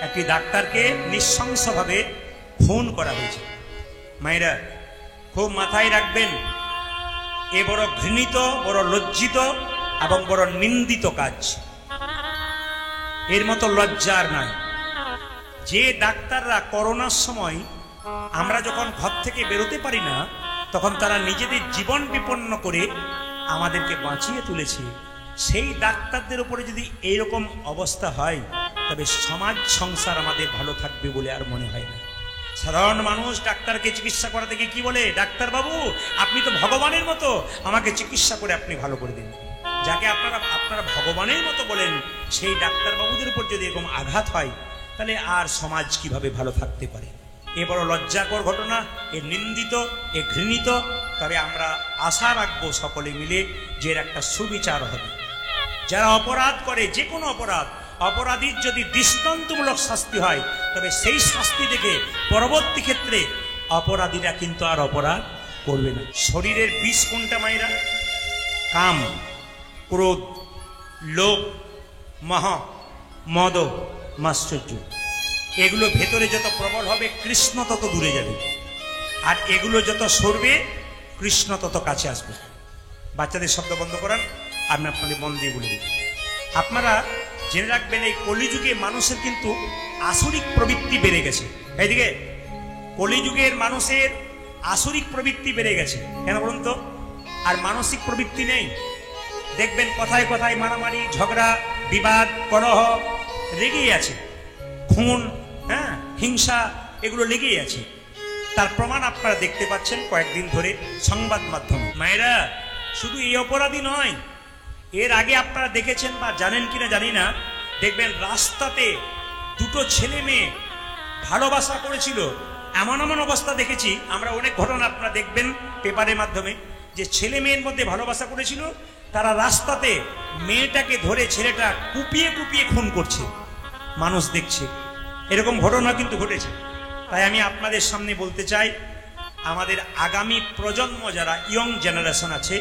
একটি ডাক্তারকে নৃশংসভাবে খুন করা হয়েছে। মায়েরা খুব মাথায় রাখবেন, এ বড় ঘৃণিত, বড় লজ্জিত এবং বড় নিন্দিত কাজ। এর মতো লজ্জার নয়। যে ডাক্তাররা করোনার সময় আমরা যখন ঘর থেকে বেরোতে পারি না, তখন তারা নিজেদের জীবন বিপন্ন করে আমাদেরকে বাঁচিয়ে তুলেছে, সেই ডাক্তারদের উপরে যদি এইরকম অবস্থা হয়, তবে সমাজ সংসার আমাদের ভালো থাকবে বলে আর মনে হয় না। সাধারণ মানুষ ডাক্তারকে চিকিৎসা করাতে গিয়ে কি বলে, ডাক্তার বাবু আপনি তো ভগবানের মতো, আমাকে চিকিৎসা করে আপনি ভালো করে দিন। যাকে আপনারা ভগবানের মতো বলেন, সেই ডাক্তার বাবুদের উপর যদি এরকম আঘাত হয়, তাহলে আর সমাজ কিভাবে ভালো থাকতে পারে? এ বড় লজ্জাকর ঘটনা, এ নিন্দিত, এ ঘৃণিত। তবে আমরা আশা রাখবো সকলে মিলে যে এর একটা সুবিচার হবে। যারা অপরাধ করে, যে কোনো অপরাধীর যদি দৃষ্টান্তমূলক শাস্তি হয়, তবে সেই শাস্তি দেখে পরবর্তী ক্ষেত্রে অপরাধীরা কিন্তু আর অপরাধ করবে না। শরীরের বিষ কোনটা মায়েরা? কাম, ক্রোধ, লোভ, মোহ, মদ, মাশ্চর্য। এগুলো ভেতরে যত প্রবল হবে, কৃষ্ণ তত দূরে যাবে। আর এগুলো যত সরবে, কৃষ্ণ তত কাছে আসবে। বাচ্চাদের শব্দ বন্ধ করান, আমি আপনাদের মন দিয়ে বলে দিই। আপনারা জেনে রাখবেন, এই কলিযুগে মানুষের কিন্তু আসরিক প্রবৃত্তি বেড়ে গেছে। এইদিকে কলিযুগের মানুষের আসরিক প্রবৃত্তি বেড়ে গেছে। কেন বলুন তো? আর মানসিক প্রবৃত্তি নেই। দেখবেন কথায় কথায় মারামারি, ঝগড়া, বিবাদ, কলহ লেগেই আছে। খুন, হিংসা, এগুলো লেগেই আছে। তার প্রমাণ আপনারা দেখতে পাচ্ছেন কয়েকদিন ধরে সংবাদ মাধ্যমে। মায়েরা, শুধু এই অপরাধী নয়, এর আগে আপনারা দেখেছেন বা জানেন কিনা জানি না, দেখবেন রাস্তাতে দুটো ছেলে মেয়ে ভালোবাসা করেছিল। এমন এমন অবস্থা দেখেছি আমরা, অনেক ঘটনা আপনারা দেখবেন পেপারের মাধ্যমে, যে ছেলে মেয়ের মধ্যে ভালোবাসা করেছিল, তারা রাস্তাতে মেয়েটাকে ধরে ছেলেটা কুপিয়ে কুপিয়ে খুন করছে, মানুষ দেখছে। এরকম ঘটনা কিন্তু ঘটেছে। তাই আমি আপনাদের সামনে বলতে চাই, আমাদের আগামী প্রজন্ম যারা ইয়ং জেনারেশন আছে,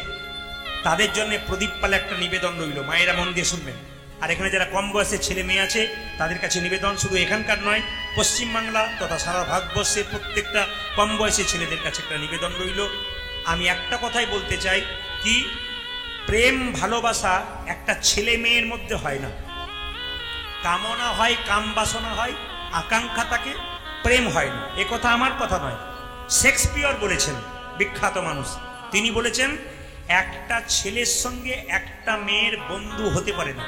তাদের জন্য প্রদীপ পালে একটা নিবেদন রইল। মায়েরা মন দিয়ে শুনবেন। আর এখানে যারা কম বয়সের ছেলে মেয়ে আছে, তাদের কাছে নিবেদন, শুধু এখানকার নয়, পশ্চিমবাংলা তথা সারা ভারতবর্ষের প্রত্যেকটা কম বয়সী ছেলেদের কাছে একটা নিবেদন রইল। আমি একটা কথাই বলতে চাই, কি প্রেম ভালোবাসা একটা ছেলে মেয়ের মধ্যে হয় না। কামনা হয়, কাম বাসনা হয়, আকাঙ্ক্ষা থাকে, প্রেম হয় না। এ কথা আমার কথা নয়, শেক্সপিয়র বলেছেন, বিখ্যাত মানুষ। তিনি বলেছেন, একটা ছেলের সঙ্গে একটা মেয়ের বন্ধু হতে পারে না,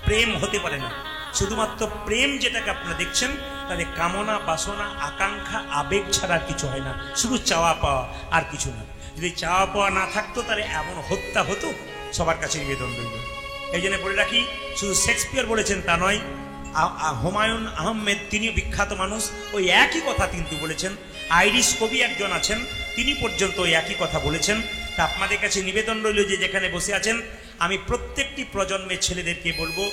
প্রেম হতে পারে না। শুধুমাত্র প্রেম যেটাকে আপনারা দেখছেন, তাদের কামনা বাসনা আকাঙ্ক্ষা আবেগ ছাড়া কিছু হয় না, শুধু চাওয়া পাওয়া, আর কিছু না। যদি চাওয়া পাওয়া না থাকতো, তাহলে এমন হত্যা হতো। সবার কাছে নিবেদন রইল। এই জন্য বলে রাখি, শুধু শেক্সপিয়র বলেছেন তা নয়, হুমায়ুন আহমেদ, তিনিও বিখ্যাত মানুষ, ওই একই কথা কিন্তু বলেছেন। আইরিশ কবি একজন আছেন, তিনি পর্যন্ত ওই একই কথা বলেছেন। তা আপনাদের কাছে নিবেদন রইল, যে যেখানে বসে আছেন, আমি প্রত্যেকটি প্রজন্মের ছেলেদেরকে বলবো,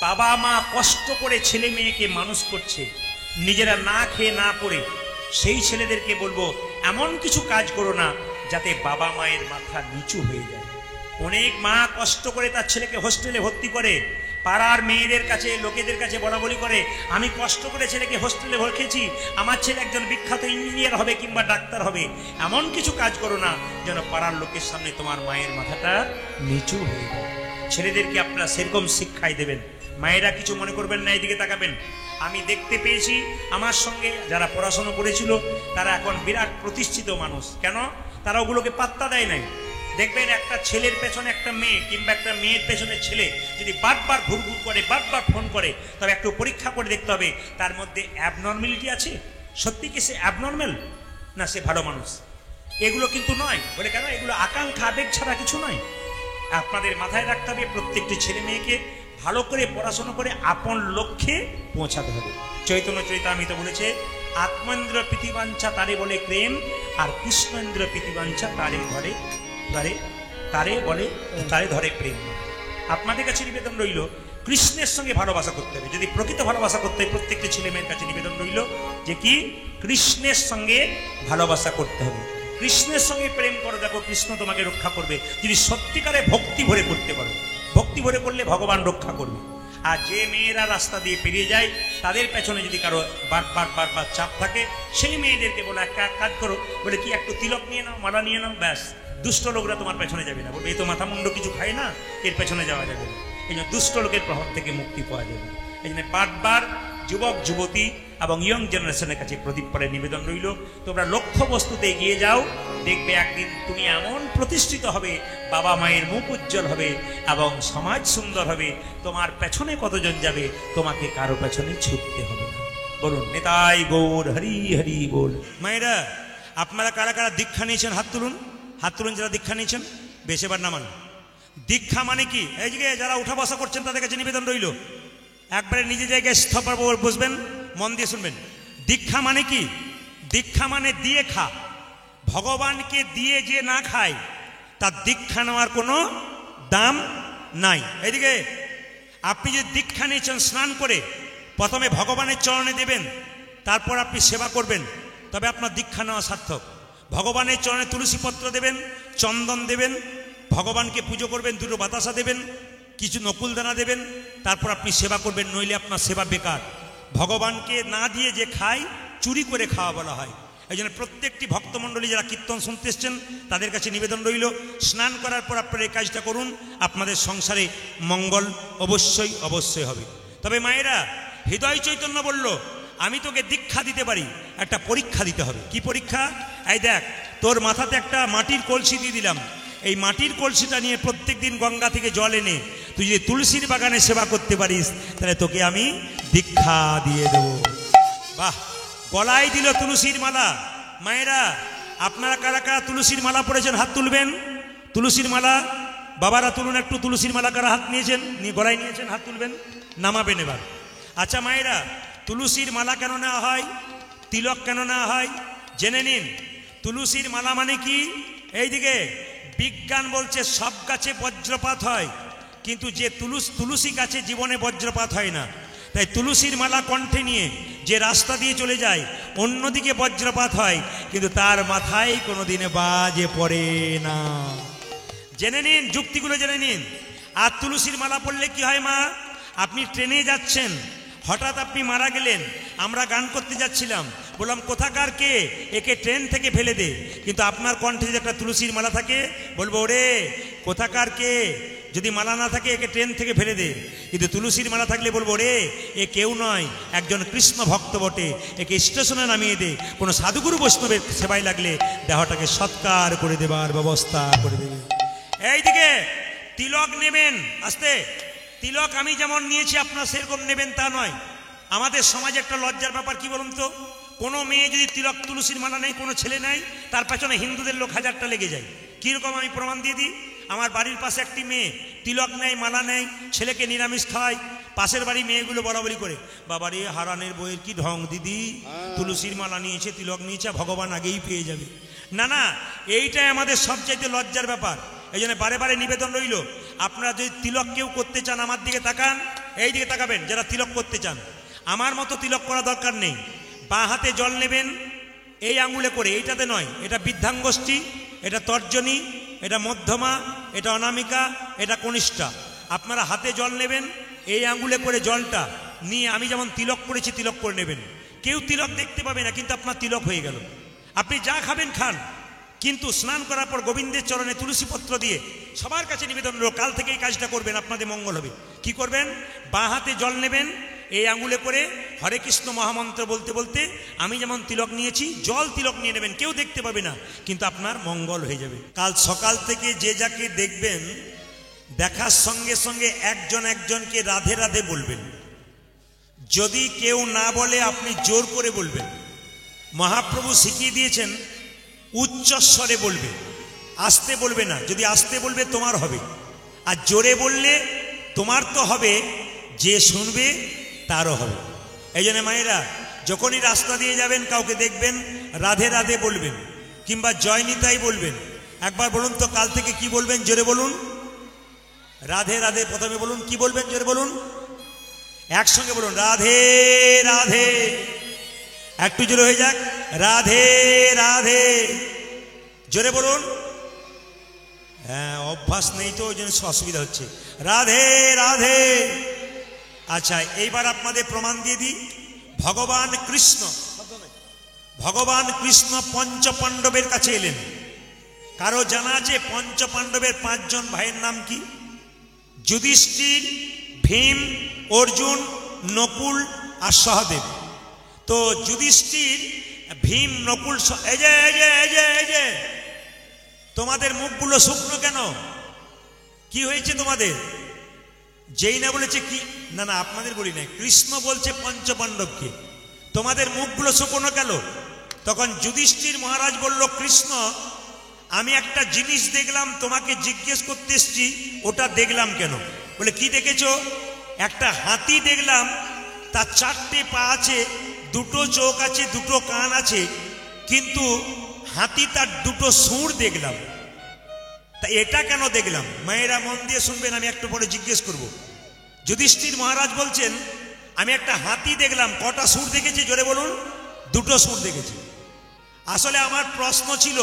বাবা মা কষ্ট করে ছেলে মেয়েকে মানুষ করছে, নিজেরা না খেয়ে না পড়ে, সেই ছেলেদেরকে বলবো, এমন কিছু কাজ করো না যাতে বাবা মায়ের মাথা নিচু হয়ে যায়। অনেক মা কষ্ট করে তার ছেলেকে হোস্টেলে ভর্তি করে, পাড়ার মেয়েদের কাছে, লোকেদের কাছে বলাবলি করে, আমি কষ্ট করে ছেলেকে হোস্টেলে ভর্তিয়েছি, আমার ছেলে একজন বিখ্যাত ইঞ্জিনিয়ার হবে কিংবা ডাক্তার হবে। এমন কিছু কাজ করো না যেন পাড়ার লোকের সামনে তোমার মায়ের মাথাটা নিচু হয়ে যায়। ছেলেদেরকে আপনারা সেরকম শিক্ষাই দেবেন। মায়েরা কিছু মনে করবেন না, এদিকে তাকাবেন। আমি দেখতে পেয়েছি, আমার সঙ্গে যারা পড়াশোনা করেছিল, তারা এখন বিরাট প্রতিষ্ঠিত মানুষ। কেন? তারা ওগুলোকে পাত্তা দেয় নাই। দেখবেন, একটা ছেলের পেছনে একটা মেয়ে, কিংবা একটা মেয়ের পেছনে ছেলে যদি বারবার ঘুরঘুর করে, বারবার ফোন করে, তবে একটু পরীক্ষা করে দেখতে হবে তার মধ্যে অ্যাবনর্মালিটি আছে। সত্যি কি সে অ্যাবনর্মাল, না সে ভালো মানুষ? এগুলো কিন্তু নয়। বলে কেন? এগুলো আকাঙ্ক্ষা আবেগ ছাড়া কিছু নয়। আপনাদের মাথায় রাখতে হবে, প্রত্যেকটি ছেলে মেয়েকে ভালো করে পড়াশোনা করে আপন লক্ষ্যে পৌঁছাতে হবে। চৈতন্য চরিতামৃত বলেছে, আত্মেন্দ্র প্রীতিবাঞ্ছা তারে বলে প্রেম, আর কৃষ্ণেন্দ্র প্রীতিবাঞ্ছা তারে ধরে প্রেম। আপনাদের কাছে নিবেদন রইল, কৃষ্ণের সঙ্গে ভালোবাসা করতে হবে। যদি প্রকৃত ভালোবাসা করতে হয়, প্রত্যেকটি ছেলে মেয়ের কাছে নিবেদন রইল যে কি, কৃষ্ণের সঙ্গে ভালোবাসা করতে হবে। কৃষ্ণের সঙ্গে প্রেম করো, দেখো কৃষ্ণ তোমাকে রক্ষা করবে। যদি সত্যিকারে ভক্তি ভরে করতে পারো, ভক্তি ভরে করলে ভগবান রক্ষা করবে। আর যে মেয়েরা রাস্তা দিয়ে পেরিয়ে যায় তাদের পেছনে যদি কারো বারবার চাপ থাকে, সেই মেয়েদেরকে বলে একটা কাজ করো, বলে কি একটু তিলক নিয়ে নাও, মালা নিয়ে নাও, ব্যাস দুষ্ট লোকরা তোমার পেছনে যাবে না। বলবে এই তো মাথা মুন্ড কিছু খায় না, এর পেছনে যাওয়া যাবে না। এই জন্য দুষ্ট লোকের প্রভাব থেকে মুক্তি পাওয়া যাবে। এই জন্য বারবার যুবক যুবতী এবং ইয়ং জেনারেশনের কাছে প্রদীপ পরের নিবেদন রইল, তোমরা লক্ষ্য বস্তুতে এগিয়ে যাও, দেখবে একদিন তুমি এমন প্রতিষ্ঠিত হবে, বাবা মায়ের মুখ উজ্জ্বল হবে এবং সমাজ সুন্দর হবে। তোমার পেছনে কতজন যাবে, তোমাকে কারো পেছনে ছুটতে হবে না। বলুন নেতাই গৌর হরি হরি বল। মায়েরা আপনারা কারা কারা দীক্ষা নিয়েছেন হাত তুলুন, হাত তুলুন যারা দীক্ষা নিয়েছেন, বেশ এবার নামান। দীক্ষা মানে কি? এই যে যারা উঠা বসা করছেন তাদের কাছে নিবেদন রইল, একবারে নিজে জায়গায় স্থপর বসবেন, মন দিয়ে শুনবেন। দীক্ষা মানে কি? দীক্ষা মানে দিয়ে খা। ভগবানকে দিয়ে যে না খায় তার দীক্ষা নেওয়ার কোনো দাম নাই। এইদিকে আপনি যে দীক্ষা নিয়েছেন স্নান করে, প্রথমে ভগবানের চরণে দেবেন, তারপর আপনি সেবা করবেন, তবে আপনার দীক্ষা নেওয়া সার্থক। ভগবানের চরণে তুলসী পত্র দেবেন, চন্দন দেবেন, ভগবানকে পুজো করবেন, দুটো বাতাসা দেবেন, কিছু নকুলদানা দেবেন, তারপর আপনি সেবা করবেন, নইলে আপনার সেবা বেকার। ভগবানকে না দিয়ে যে খায় চুরি করে খাওয়া বলা হয়। এই জন্য প্রত্যেকটি ভক্তমণ্ডলী যারা কীর্তন শুনতে এসছেন তাদের কাছে নিবেদন রইল, স্নান করার পর আপনারা এই কাজটা করুন, আপনাদের সংসারে মঙ্গল অবশ্যই অবশ্যই হবে। তবে মায়েরা, হৃদয় চৈতন্য বলল আমি তোকে দীক্ষা দিতে পারি, একটা পরীক্ষা দিতে হবে। কি পরীক্ষা? এই দেখ, তোর মাথাতে একটা মাটির কলসি দিয়ে দিলাম, এই মাটির কলসিটা নিয়ে প্রত্যেক দিন গঙ্গা থেকে জল এনে তুই যদি তুলসীর বাগানে সেবা করতে পারিস, তাহলে তোকে আমি দীক্ষা দিয়ে দেব। বাহ, গলায় দিল তুলসীর মালা। মায়েরা আপনারা কারা কারা তুলসীর মালা পড়েছেন হাত তুলবেন। তুলসীর মালা বাবারা তুলুন একটু। তুলসীর মালা কারা হাত নিয়েছেন, নিয়ে গলায় নিয়েছেন, হাত তুলবেন, নামাবেন এবার। আচ্ছা মায়েরা, তুলসীর মালা কেন নেওয়া হয়, তিলক কেন নেওয়া হয় জেনে নিন। তুলসীর মালা মানে কি? এইদিকে বিজ্ঞান বলছে সব গাছে বজ্রপাত হয়, কিন্তু যে তুলসী গাছে জীবনে বজ্রপাত হয় না। তাই তুলসীর মালা কণ্ঠে নিয়ে যে রাস্তা দিয়ে চলে যায়, অন্যদিকে বজ্রপাত হয়, কিন্তু তার মাথায় কোনোদিনে বাজে পড়ে না। জেনে নিন, যুক্তিগুলো জেনে নিন। আর তুলসীর মালা পড়লে কি হয় মা? আপনি ট্রেনে যাচ্ছেন, হঠাৎ আপনি মারা গেলেন, আমরা গান করতে যাচ্ছিলাম, বললাম কোথাকার কে, একে ট্রেন থেকে ফেলে দে, কিন্তু আপনার কণ্ঠে যদি একটা তুলসীর মালা থাকে বলবো ওরে কোথাকার কে, যদি মালা না থাকে একে ট্রেন থেকে ফেলে দে, কিন্তু তুলসীর মালা থাকলে বলবো রে এ কেউ নয়, একজন কৃষ্ণ ভক্ত বটে, একে স্টেশনে নামিয়ে দে, কোনো সাধুগুরু বৈষ্ণবের সেবায় লাগলে দেহটাকে সৎকার করে দেবার ব্যবস্থা করে দেবে। এইদিকে তিলক নেবেন, আস্তে। তিলক আমি যেমন নিয়েছি আপনার সেরকম নেবেন তা নয়। আমাদের সমাজে একটা লজ্জার ব্যাপার কি বলুন তো, কোনো মেয়ে যদি তিলক তুলসীর মালা নেই, কোনো ছেলে নেই, তার পেছনে হিন্দুদের লোক হাজারটা লেগে যায়। কীরকম আমি প্রমাণ দিয়ে দিই। আমার বাড়ির পাশে একটি মেয়ে তিলক নেই, মালা নেই, ছেলেকে নিরামিষ খায়। পাশের বাড়ি মেয়েগুলো বলাবলি করে, বাবারে হারানের বইয়ের কি ঢং দিদি, তুলসীর মালা নিয়েছে, তিলক নিয়েছে, ভগবান আগেই পেয়ে যাবে। না না, এইটাই আমাদের সবচাইতে লজ্জার ব্যাপার। এই জন্য বারে বারে নিবেদন রইল, আপনারা যদি তিলক কেউ করতে চান আমার দিকে তাকান, এই দিকে তাকাবেন যারা তিলক করতে চান। আমার মতো তিলক করা দরকার নেই। বাঁ হাতে জল নেবেন, এই আঙুলে করে, এইটাতে নয়, এটা বৃদ্ধাঙ্গুষ্ঠী, এটা তর্জনী, এটা মধ্যমা, এটা অনামিকা, এটা কনিষ্ঠা। আপনারা হাতে জল নেবেন, এই আঙুলে করে জলটা নিয়ে আমি যেমন তিলক করেছি তিলক করে নেবেন। কেউ তিলক দেখতে পাবে না, কিন্তু আপনার তিলক হয়ে গেল। আপনি যা খাবেন খান, কিন্তু স্নান করার পর গোবিন্দের চরণে তুলসী পত্র দিয়ে সবার কাছে নিবেদন রইল, কাল থেকে এই কাজটা করবেন, আপনাদের মঙ্গল হবে। কি করবেন? বাঁ হাতে জল নেবেন, এই আঙুলে করে হরে কৃষ্ণ মহামন্ত্র বলতে বলতে আমি যেমন তিলক নিয়েছি জল তিলক নিয়ে নেবেন, কেউ দেখতে পাবে না, কিন্তু আপনার মঙ্গল হয়ে যাবে। কাল সকাল থেকে যে যাকে দেখবেন, দেখার সঙ্গে সঙ্গে একজন একজনকে রাধে রাধে বলবেন। যদি কেউ না বলে আপনি জোর করে বলবেন। মহাপ্রভু শিখিয়ে দিয়েছেন উচ্চস্বরে বলবে, আস্তে বলবে না। যদি আস্তে বলবে তোমার হবে, আর জোরে বললে তোমার তো হবে, যে শুনবে তারও হবে। এই জন্য মায়েরা যখনই রাস্তা দিয়ে যাবেন, কাউকে দেখবেন, রাধে রাধে বলবেন, কিংবা জয় নিতাই বলবেন। একবার বলুন তো কাল থেকে কি বলবেন, জোরে বলুন। রাধে রাধে প্রথমে বলুন, কি বলবেন জোরে বলুন, একসঙ্গে বলুন রাধে রাধে। একটু জোরে হয়ে যাক, রাধে রাধে, জোরে বলুন। হ্যাঁ, অভ্যাস নেই তো ওই জন্য অসুবিধা হচ্ছে। রাধে রাধে, আচ্ছা, এইবার আপনাদের প্রমাণ দিয়ে দিই। ভগবান কৃষ্ণ পঞ্চপাণ্ডবের কাছে এলেন। কারো জানা আছে পঞ্চপাণ্ডবের 5 জন ভাইয়ের নাম কি? যুধিষ্ঠির, ভীম, অর্জুন, নকুল আর সহদেব। তো যুধিষ্ঠির, ভীম, নকুল, এই যে তোমাদের মুখগুলো শুকনো কেন? কি হয়েছে তোমাদের? যেই না বলেছে কি, না আপনাদের বলি নাই, কৃষ্ণ বলছে পঞ্চপাণ্ডবকে তোমাদের মুখগুলো শুকনো কেন? তখন যুধিষ্ঠির মহারাজ বলল, কৃষ্ণ আমি একটা জিনিস দেখলাম, তোমাকে জিজ্ঞেস করতে এসছি, ওটা দেখলাম কেন? বলে কি দেখেছো? একটা হাতি দেখলাম, তার 4টে পা আছে, 2টো চোখ আছে, 2টো কান আছে, কিন্তু হাতি তার 2টো সুর দেখলাম। তা এটা কেন দেখলাম? মায়েরা মন দিয়ে শুনবেন, আমি একটু পরে জিজ্ঞেস করব। যুধিষ্ঠির মহারাজ বলছেন, আমি একটা হাতি দেখলাম, কটা সুর দেখেছি জোরে বলুন? 2টো সুর দেখেছি। আসলে আমার প্রশ্ন ছিল,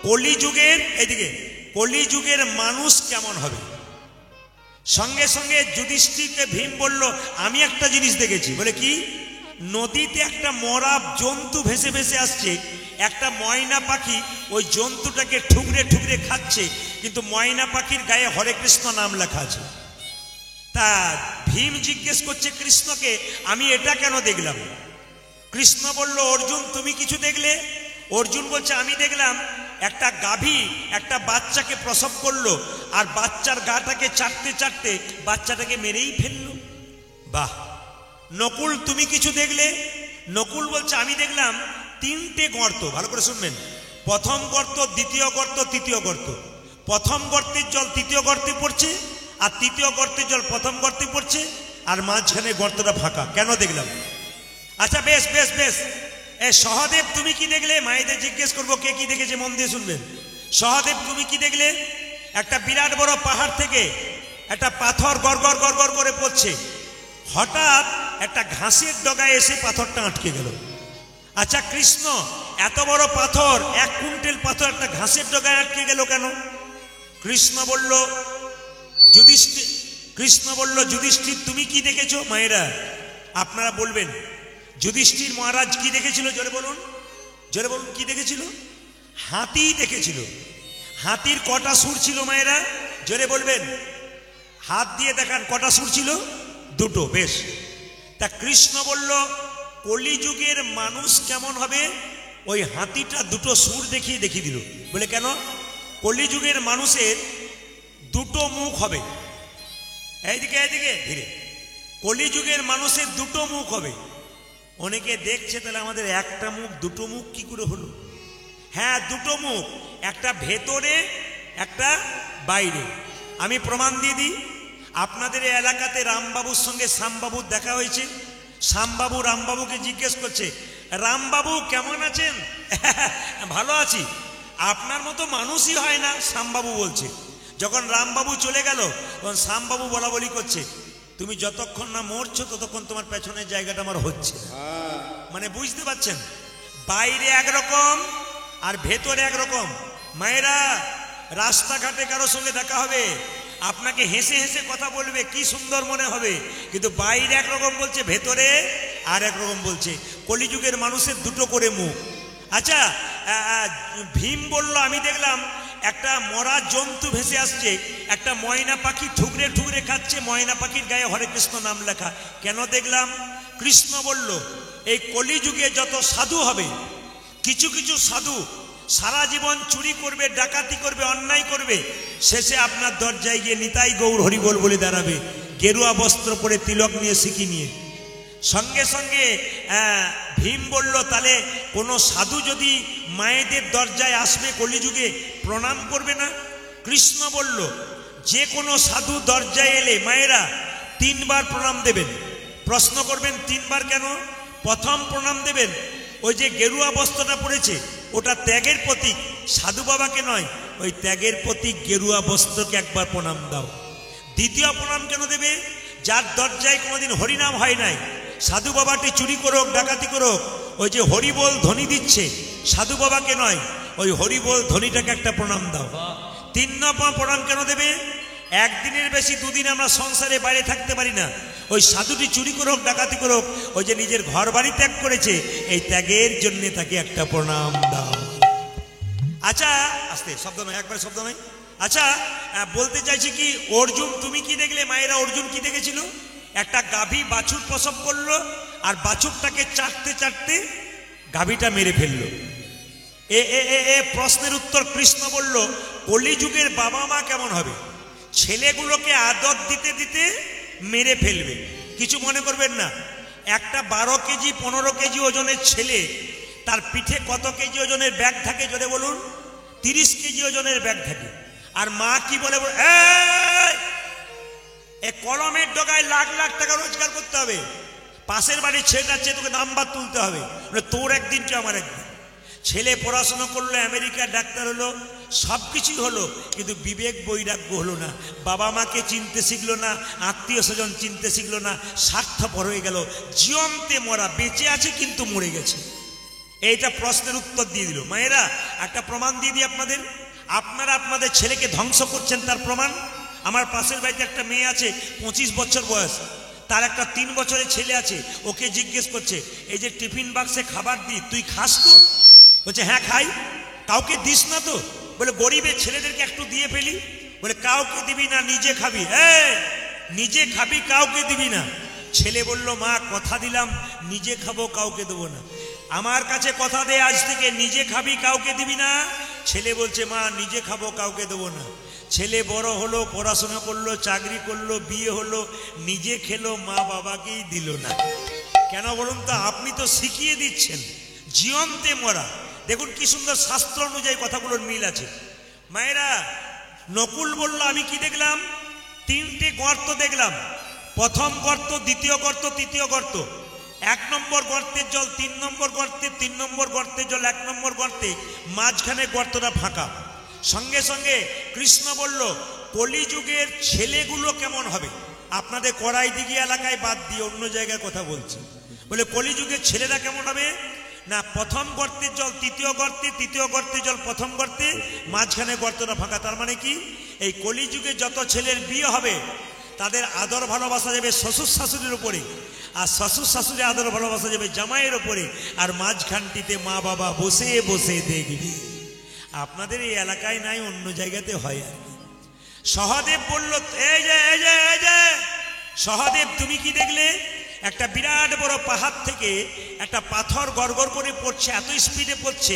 কলিযুগের, এইদিকে, কলিযুগের মানুষ কেমন হবে? সঙ্গে সঙ্গে যুধিষ্ঠিরকে ভীম বলল, আমি একটা জিনিস দেখেছি। বলে কি? নদীতে একটা মরা জন্তু ভেসে ভেসে আসছে, একটা ময়না পাখি ওই জন্তুটাকে ঠুকরে ঠুকরে খাচ্ছে, কিন্তু ময়না পাখির গায়ে হরে কৃষ্ণ নাম লেখা আছে। তা ভীম জিজ্ঞেস করছে কৃষ্ণকে, আমি এটা কেন দেখলাম? কৃষ্ণ বলল, অর্জুন তুমি কিছু দেখলে? অর্জুন বলছে, আমি দেখলাম একটা গাভী একটা বাচ্চাকে প্রসব করলো, আর বাচ্চার গাটাকে চাটতে চাটতে বাচ্চাটাকে মেরেই ফেললো। বাহ। নকুল তুমি কিছু দেখলে? নকুল বলছে, আমি দেখলাম 3টে গর্ত। ভালো করে শুনবেন, প্রথম গর্ত, দ্বিতীয় গর্ত, তৃতীয় গর্ত। প্রথম গর্তের জল তৃতীয় গর্তে পড়ছে, আর তৃতীয় গর্তের জল প্রথম গর্তে পড়ছে, আর মাঝখানে গর্তটা ফাঁকা। কেন দেখলাম? আচ্ছা বেশ বেশ বেশ। এ সহদেব তুমি কি দেখলে? মায়েদের জিজ্ঞেস করবো কে কি দেখেছে, মন দিয়ে শুনবেন। সহদেব তুমি কি দেখলে? একটা বিরাট বড় পাহাড় থেকে একটা পাথর গড়গড় গড়গড় করে পড়ছে, হঠাৎ একটা ঘাসের ডগায় এসে পাথরটা আটকে গেল। আচ্ছা কৃষ্ণ, এত বড় পাথর, 1 কুইন্টাল পাথর একটা ঘাসের ডগায় আটকে গেল কেন? কৃষ্ণ বলল, যুধিষ্ঠির তুমি কি দেখেছো? মায়েরা আপনারা বলবেন, যুধিষ্ঠির মহারাজ কি দেখেছিল জোরে বলুন, জোরে বলুন, কি দেখেছিল? হাতি দেখেছিল। হাতির কটা সুর ছিল মায়েরা? জোরে বলবেন, হাত দিয়ে দেখান কটা সুর ছিল? 2টো। বেশ। তা কৃষ্ণ বলল, কলিযুগের মানুষ কেমন হবে? ওই হাতিটা 2টো সুর দেখিয়ে দিল। বলে কেন? কলিযুগের মানুষের 2টো মুখ হবে। এইদিকে এইদিকে ধীরে। কলিযুগের মানুষের 2টো মুখ হবে। অনেকে দেখছে, তাহলে আমাদের একটা মুখ 2টো মুখ কি করে হলো? হ্যাঁ 2টো মুখ, একটা ভেতরে একটা বাইরে। আমি প্রমাণ দিয়ে দিই। আপনাদের এই এলাকাতে রামবাবুর সঙ্গে শ্যামবাবুর দেখা হয়েছে। শ্যামবাবু রামবাবুকে জিজ্ঞেস করছে, রামবাবু কেমন আছেন? ভালো আছি। আপনার মতো মানুষই হয় না, শ্যামবাবু বলছে। যখন রামবাবু চলে গেল, তখন শ্যামবাবু বলা বলি করছে, তুমি যতক্ষণ না মরছো ততক্ষণ তোমার পেছনের জায়গাটা আমার হচ্ছে। মানে বুঝতে পারছেন, বাইরে একরকম আর ভেতরে একরকম। মায়েরা, রাস্তাঘাটে কারো সঙ্গে দেখা হবে, আপনাকে হেসে হেসে কথা বলবে, কি সুন্দর মনে হবে, কিন্তু বাইরে একরকম বলছে, ভেতরে আর একরকম বলছে। কলিযুগের মানুষের 2টো করে মুখ। আচ্ছা ভীম বলল, আমি দেখলাম একটা মরা জন্তু ভেসে আসছে, একটা ময়না পাখি ঠুকরে ঠুকরে খাচ্ছে, ময়না পাখির গায়ে হরে কৃষ্ণ নাম লেখা। কেন দেখলাম? কৃষ্ণ বলল, এই কলিযুগে যত সাধু হবে, কিছু কিছু সাধু সারা জীবন চুরি করবে, ডাকাতি করবে, অন্যায় করবে, শেষে আপনার দরজায় গিয়ে নিতাই গৌর হরিবোল বলে দাঁড়াবে, গেরুয়া বস্ত্র পরে, তিলক নিয়ে, সিকি নিয়ে। সঙ্গে সঙ্গে ভীম বলল, তাহলে কোনো সাধু যদি মায়েদের দরজায় আসবে কলিযুগে, প্রণাম করবে না? কৃষ্ণ বলল, যে কোনো সাধু দরজায় এলে মায়েরা 3 বার প্রণাম দেবেন। প্রশ্ন করবেন 3 বার কেন? প্রথম প্রণাম দেবেন, ওই যে গেরুয়া বস্ত্রটা পড়েছে ওটা ত্যাগের প্রতীক, সাধু বাবাকে নয়, ওই ত্যাগের প্রতীক গেরুয়া বস্ত্রকে একবার প্রণাম দাও। দ্বিতীয় প্রণাম কেন দেবে? যার দরজায় কোনোদিন হরিনাম হয় নাই, সাধু বাবাটি চুরি করুক, ডাকাতি করুক, ওই যে হরিবোল ধ্বনি দিচ্ছে, সাধু বাবাকে নয়, ওই হরিবোল ধ্বনিটাকে একটা প্রণাম দাও। 3 নম্বর প্রণাম কেন দেবে? একদিনের বেশি দুদিন আমরা সংসারে বাইরে থাকতে পারি না। ওই সাধুটি চুরি করুক ডাকাতি করুক, ওই যে নিজের ঘর বাড়ি ত্যাগ করেছে, এই ত্যাগের জন্য তাকে একটা প্রণাম দাও। আচ্ছা আস্তে, শব্দ নয়, একবার শব্দ নয়। আচ্ছা বলতে চাইছি কি, অর্জুন তুমি কি দেখলে মায়েরা? অর্জুন কি দেখেছিল? একটা গাভী বাছুর প্রসব করলো, আর বাছুরটাকে চাটতে চাটতে গাভীটা মেরে ফেললো। এ প্রশ্নের উত্তর কৃষ্ণ বলল, কলিযুগের বাবা মা কেমন হবে? ছেলেগুলোকে আদর দিতে দিতে মেরে ফেলবে। কিছু মনে করবেন না, একটা 12 কেজি 15 কেজি ওজনের ছেলে, তার পিঠে কত কেজি ওজনের ব্যাগ থাকে জোরে বলুন? 30 কেজি ওজনের ব্যাগ থাকে। আর মা কি বলে, এ কলমের ডগায় লাখ লাখ টাকা রোজগার করতে হবে, পাশের বাড়ির ছেলেটার চেয়ে তোকে নাম্বার তুলতে হবে, তোর একদিন কি আমার একদিন। ছেলে পড়াশোনা করলো, আমেরিকার ডাক্তার হলো, সব কিছুই হলো, কিন্তু বিবেক বৈরাগ্য হলো না। বাবা মাকে চিনতে শিখলো না, আত্মীয় স্বজন চিনতে শিখলো না, স্বার্থপর হয়ে গেল। জীবন্তে মরা, বেঁচে আছে কিন্তু মরে গেছে। এইটা প্রশ্নের উত্তর দিয়ে দিল। মায়েরা একটা প্রমাণ দিয়ে দিই আপনাদের। আপনারা আপনাদের ছেলেকে ধ্বংস করছেন, তার প্রমাণ। আমার পাশের বাড়িতে একটা মেয়ে আছে, 25 বছর বয়স, তার একটা 3 বছরের ছেলে আছে। ওকে জিজ্ঞেস করছে, এই যে টিফিন বাক্সে খাবার দিই, তুই খাস তো? বলছে হ্যাঁ খাই। কাউকে দিস না তো? বলে গরিবের ছেলেদেরকে একটু দিয়ে ফেলি। বলে কাউকে দিবি না, নিজে খাবি। হ্যাঁ নিজে খাবি, কাউকে দিবি না। ছেলে বলল, মা কথা দিলাম নিজে খাবো, কাউকে দেবো না। আমার কাছে কথা দে আজ থেকে, নিজে খাবি কাউকে দিবি না। ছেলে বলছে, মা নিজে খাবো কাউকে দেবো না। ছেলে বড় হলো, পড়াশোনা করলো, চাকরি করলো, বিয়ে হলো, নিজে খেলো, মা বাবাকেই দিল না। কেন বলুন তো? আপনি তো শিখিয়ে দিচ্ছেন। জীবন্তে মরা। দেখুন কি সুন্দর শাস্ত্র অনুযায়ী কথাগুলোর মিল আছে। মায়েরা, নকুল বলল, আমি কি দেখলাম? 3টে গর্ত দেখলাম। প্রথম গর্ত, দ্বিতীয় গর্ত, তৃতীয় গর্ত। 1 নম্বর গর্তের জল 3 নম্বর গর্তে, 3 নম্বর গর্তের জল 1 নম্বর গর্তে, মাঝখানে গর্তটা ফাঁকা। সঙ্গে সঙ্গে কৃষ্ণ বলল, কলিযুগের ছেলেগুলো কেমন হবে? আপনাদের কড়াইদিঘি এলাকায় বাদ দিয়ে অন্য জায়গায় কথা বলছি। বলে কলিযুগের ছেলেরা কেমন হবে না, প্রথম গর্তের জল তৃতীয় গর্তে, তৃতীয় গর্তের জল প্রথম গর্তে, মাঝখানে গর্তটা ফাঁকা। তার মানে কি, এই কলিযুগে যত ছেলের বিয়ে হবে তাদের আদর ভালোবাসা যাবে শ্বশুর শাশুড়ির উপরে, আর শ্বশুর শাশুড়ি আদর ভালোবাসা যাবে জামাইয়ের উপরে, আর মাঝখানটিতে মা বাবা বসে বসে দেখবে। আপনাদের এই এলাকায় নাই, অন্য জায়গাতে হয় আর কি। সহদেব বলল, এই যে সহদেব তুমি কি দেখলে? একটা বিরাট বড় পাহাড় থেকে একটা পাথর গড়গড় করে পড়ছে, এত স্পিডে পড়ছে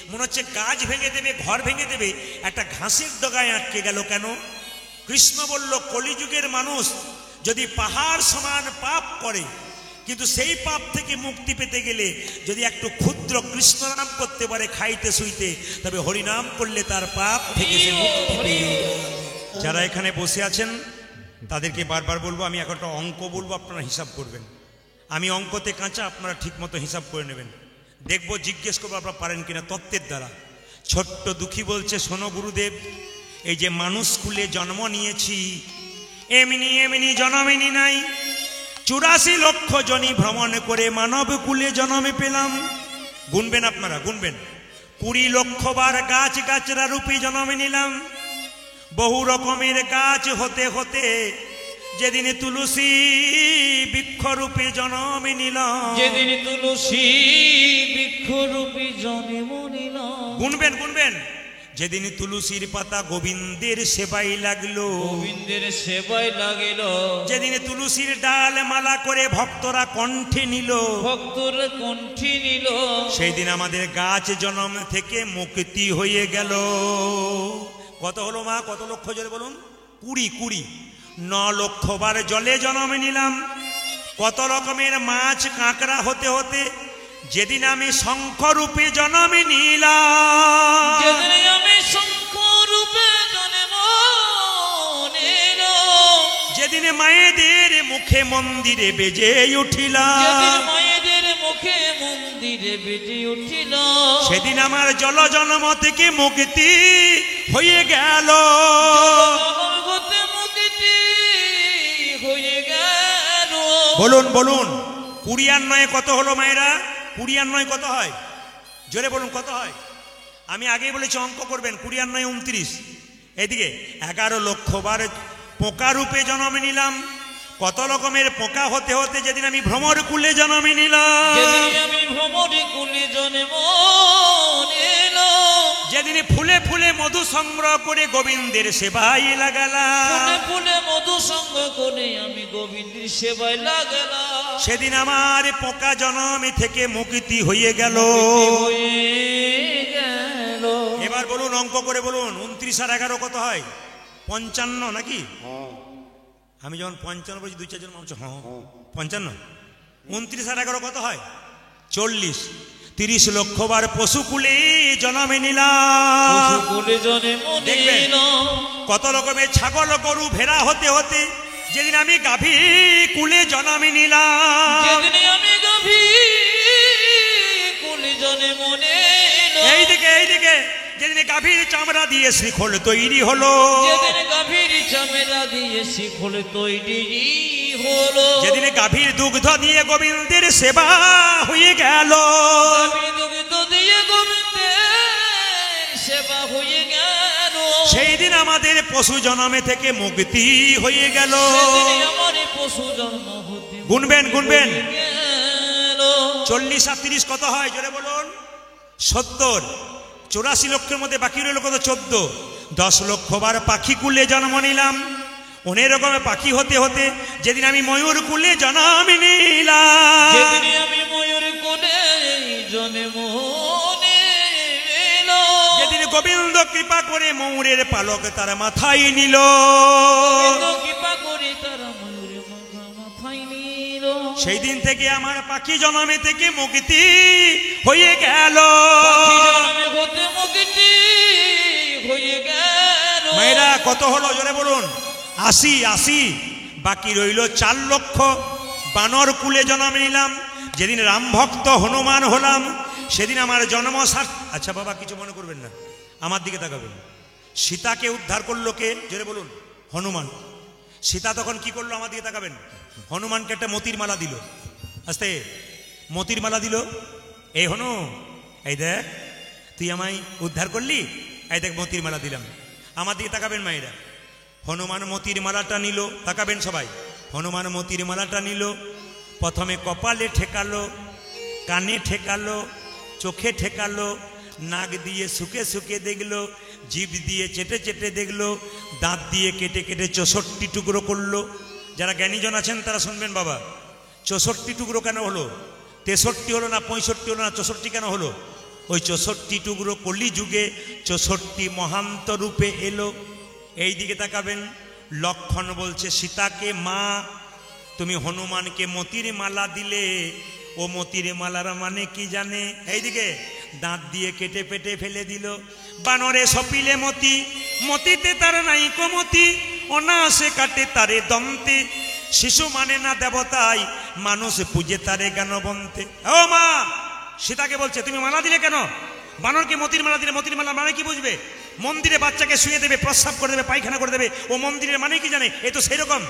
মনে হচ্ছে গাছ ভেঙে দেবে, ঘর ভেঙে দেবে। একটা ঘাসের ডগায় আটকে গেল। কেন? কৃষ্ণ বলল, কলিযুগের মানুষ যদি পাহাড় সমান পাপ করে, কিন্তু সেই পাপ থেকে মুক্তি পেতে গেলে যদি একটু ক্ষুদ্র কৃষ্ণ নাম করতে পারে খাইতে শুইতে, তবে হরিনাম করলে তার পাপ থেকে সে মুক্তি পেয়ে যাবে। যারা এখানে বসে আছেন তাদেরকে বারবার বলবো, আমি এখন একটা অঙ্ক বলবো, আপনারা হিসাব করবেন। আমি অঙ্কতে কাঁচা, আপনারা ঠিক মতো হিসাব করে নেবেন। দেখবো, জিজ্ঞেস করবো আপনারা পারেন কিনা তত্ত্বের দ্বারা। ছোট্ট দুঃখী বলছে, শোনো গুরুদেব, এই যে মানুষ কুলে জন্ম নিয়েছি, এমনি এমনি জন্মেনি নাই। 84 লক্ষ জনি ভ্রমণ করে মানব কুলে জন্মে পেলাম। গুনবেন আপনারা, গুনবেন। 20 লক্ষ বার গাছ গাছরা রূপে জন্মে নিলাম। বহু রকমের গাছ হতে হতে যেদিন তুলসী বৃক্ষরূপে জন্মে নিলাম। যেদিন তুলসী বৃক্ষরূপে জন্ম নিলাম। গুনবেন গুনবেন। যেদিন তুলসীর পাতা গোবিন্দের সেবাই লাগলো, গোবিন্দের সেবায় লাগিল। যেদিন তুলসীর ডাল মালা করে ভক্তরা কণ্ঠে নিল, ভক্তরা কণ্ঠে নিল, সেই দিন আমাদের গাছ জন্ম থেকে মুক্তি হয়ে গেল। কত হলো মা? কত লক্ষ জলে বলুন? 20। 9 লক্ষ বার জলে জন্ম নিলাম। কত রকমের মাছ কাঁকড়া হতে হতে যেদিন আমি শঙ্খ রূপে জন্ম নিলাম। যেদিন আমি শঙ্খ রূপে জন্ম নিলাম। যেদিন মায়েদের মুখে মন্দিরে বেজে উঠিলাম। যেদিন মায়েদের মুখে মন্দিরে বেজে উঠিলাম। সেদিন আমার জল জন্ম থেকে মুক্তি হয়ে গেল। বলুন বলুন, 20 আর 9 কত হলো মায়েরা? 20 আর 9 কত হয়? জোরে বলুন কত হয়? আমি আগেই বলেছি অঙ্ক করবেন। 20 আর 9 29। এইদিকে 11 লক্ষ বার পোকা রূপে জন্ম নিলাম। কত রকমের পোকা হতে হতে যেদিন আমি ভ্রমর কুলে জন্ম নিলাম, আমি ভ্রমরে কুলে জন্ম নিলাম, যেদিন ফুলে ফুলে মধু সংগ্রহ করে গোবিন্দের সেবায় লাগালাম, ফুলে ফুলে মধু সঙ্গ করে আমি গোবিন্দের সেবায় লাগালাম, সেদিন আমার পোকা জন্ম থেকে মুক্তি হয়ে গেল। এবার বলুন, অঙ্ক করে বলুন, 29 আর 11 কত হয়? 55 নাকি? আমি যখন 55 বলছি 2-4 জন মানুষ হ্যাঁ 55। 29 আর 11 কত হয়? 40। 30 লক্ষ বার পশুকুলে জন্মে নিলাম। দেখবেন কত রকমের ছাগল গরু ভেড়া হতে হতে যেদিন আমি গাভী কুলে জন্মে নিলাম, এইদিকে যেদিন গাভীর চামড়া দিয়ে শ্রীখোল তৈরি হলো, যেদিন গাভীর দুগ্ধ দিয়ে গোবিন্দের সেবা হয়ে গেল, সেই দিন আমাদের পশু জন্মে থেকে মুক্তি হয়ে গেল। গুনবেন 40 আর 30 কত হয়? জোরে বলুন। 70। 84 লক্ষের মধ্যে বাকি রইল কত? 14। 10 লক্ষ বার পাখি কুলে জন্ম নিলাম। অনেক রকমের পাখি হতে হতে যেদিন আমি ময়ূর কুলে জন্ম নিলাম, যেদিন গোবিন্দ কৃপা করে ময়ূরের পালক তার মাথায় নিল, সেই দিন থেকে আমার পাখি জন্মে থেকে মুক্তি হয়ে গেল। মেয়েরা কত হলো? জোরে বলুন। 80। বাকি রইল 4 লক্ষ। বানর কুলে জন্ম নিলাম, যেদিন রাম ভক্ত হনুমান হলাম, সেদিন আমার জন্ম আচ্ছা বাবা কিছু মনে করবেন না, আমার দিকে তাকাবেন। সীতাকে উদ্ধার করলো কে? জোরে বলুন। হনুমান। সীতা তখন কি করলো? আমার দিকে তাকাবেন। হনুমানকে একটা মতির মালা দিল। আস্তে মতির মালা দিল। এই হনু, এই দেখ তুই আমায় উদ্ধার করলি, এই দেখ মতির মালা দিলাম। আমার দিকে তাকাবেন মায়েরা। হনুমান মতির মালাটা নিল, তাকাবেন সবাই। হনুমান মতির মালাটা নিল, প্রথমে কপালে ঠেকালো, কানে ঠেকালো, চোখে ঠেকালো, নাক দিয়ে শুকে শুকে দেখলো, জিভ দিয়ে চেটে চেটে দেখলো, দাঁত দিয়ে কেটে কেটে 64 টুকরো করলো। যারা জ্ঞানীজন আছেন তারা শুনবেন বাবা। 64 টুকরো কেন হলো? 63 হলো না, 65 হলো না, 64 কেন হলো? ওই 64 টুকরো কলি যুগে 64 মহান্ত রূপে এলো। এই দিকে তাকাবেন। লক্ষণ বলছে সীতাকে, মা তুমি হনুমানকে মতির মালা দিলে, ও মতির মালার মানে কি জানে? এইদিকে দাঁত দিয়ে কেটে পেটে ফেলে দিল। বানরে সপিলে মতি, মতিতে তার নাই কমতি, অনাসে কাটে তারে দন্তে, শিশু মানে না দেবতাই, মানুষ পূজে তারে জ্ঞানবন্তে। ও মা, সীতাকে বলছে তুমি মালা দিলে কেন? বানরকে মতির মালা দিলে, মতির মালা মানে কি বুঝবে? মন্দিরে বাচ্চাকে শুয়ে দেবে, প্রস্রাব করে দেবে, পায়খানা করে দেবে, ও মন্দিরের মানে কি জানে? এ তো সেই রকম।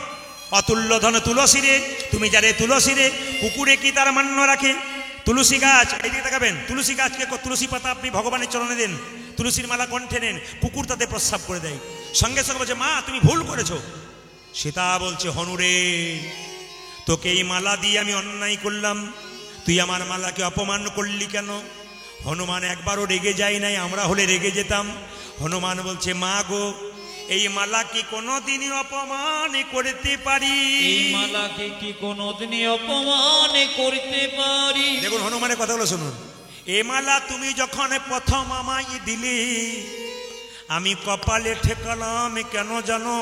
অতুল্য ধন তুলসী রে, তুমি যারে তুলসী রে, কুকুরে কি তার মান্য রাখে? তুলসী গাছ, এইদিকে তাকাবেন। তুলসী গাছকে তুলসী পাতা আপনি ভগবানের চরণে দেন, তুলসীর মালা কণ্ঠে নেন, কুকুর তাতে প্রস্রাব করে দেয়। সঙ্গে সঙ্গে বলছে মা তুমি ভুল করেছো। সীতা বলছে হনুরে, তোকে এই মালা দিয়ে আমি অন্যায় করলাম, তুই আমার মালাকে অপমান করলি কেন? হনুমান একবারও রেগে যায় নাই, আমরা হলে রেগে যেতাম। হনুমান বলছে মা গো, এই মালা কি কোনোদিনই অপমান করতে পারি? এই মালাকে কি কোনোদিনই অপমান করতে পারি? দেখুন হনুমানের কথাগুলো শুনুন। এ মালা তুমি যখন প্রথম আমায় দিলি, আমি কপালে ঠেকালাম কেন জানো?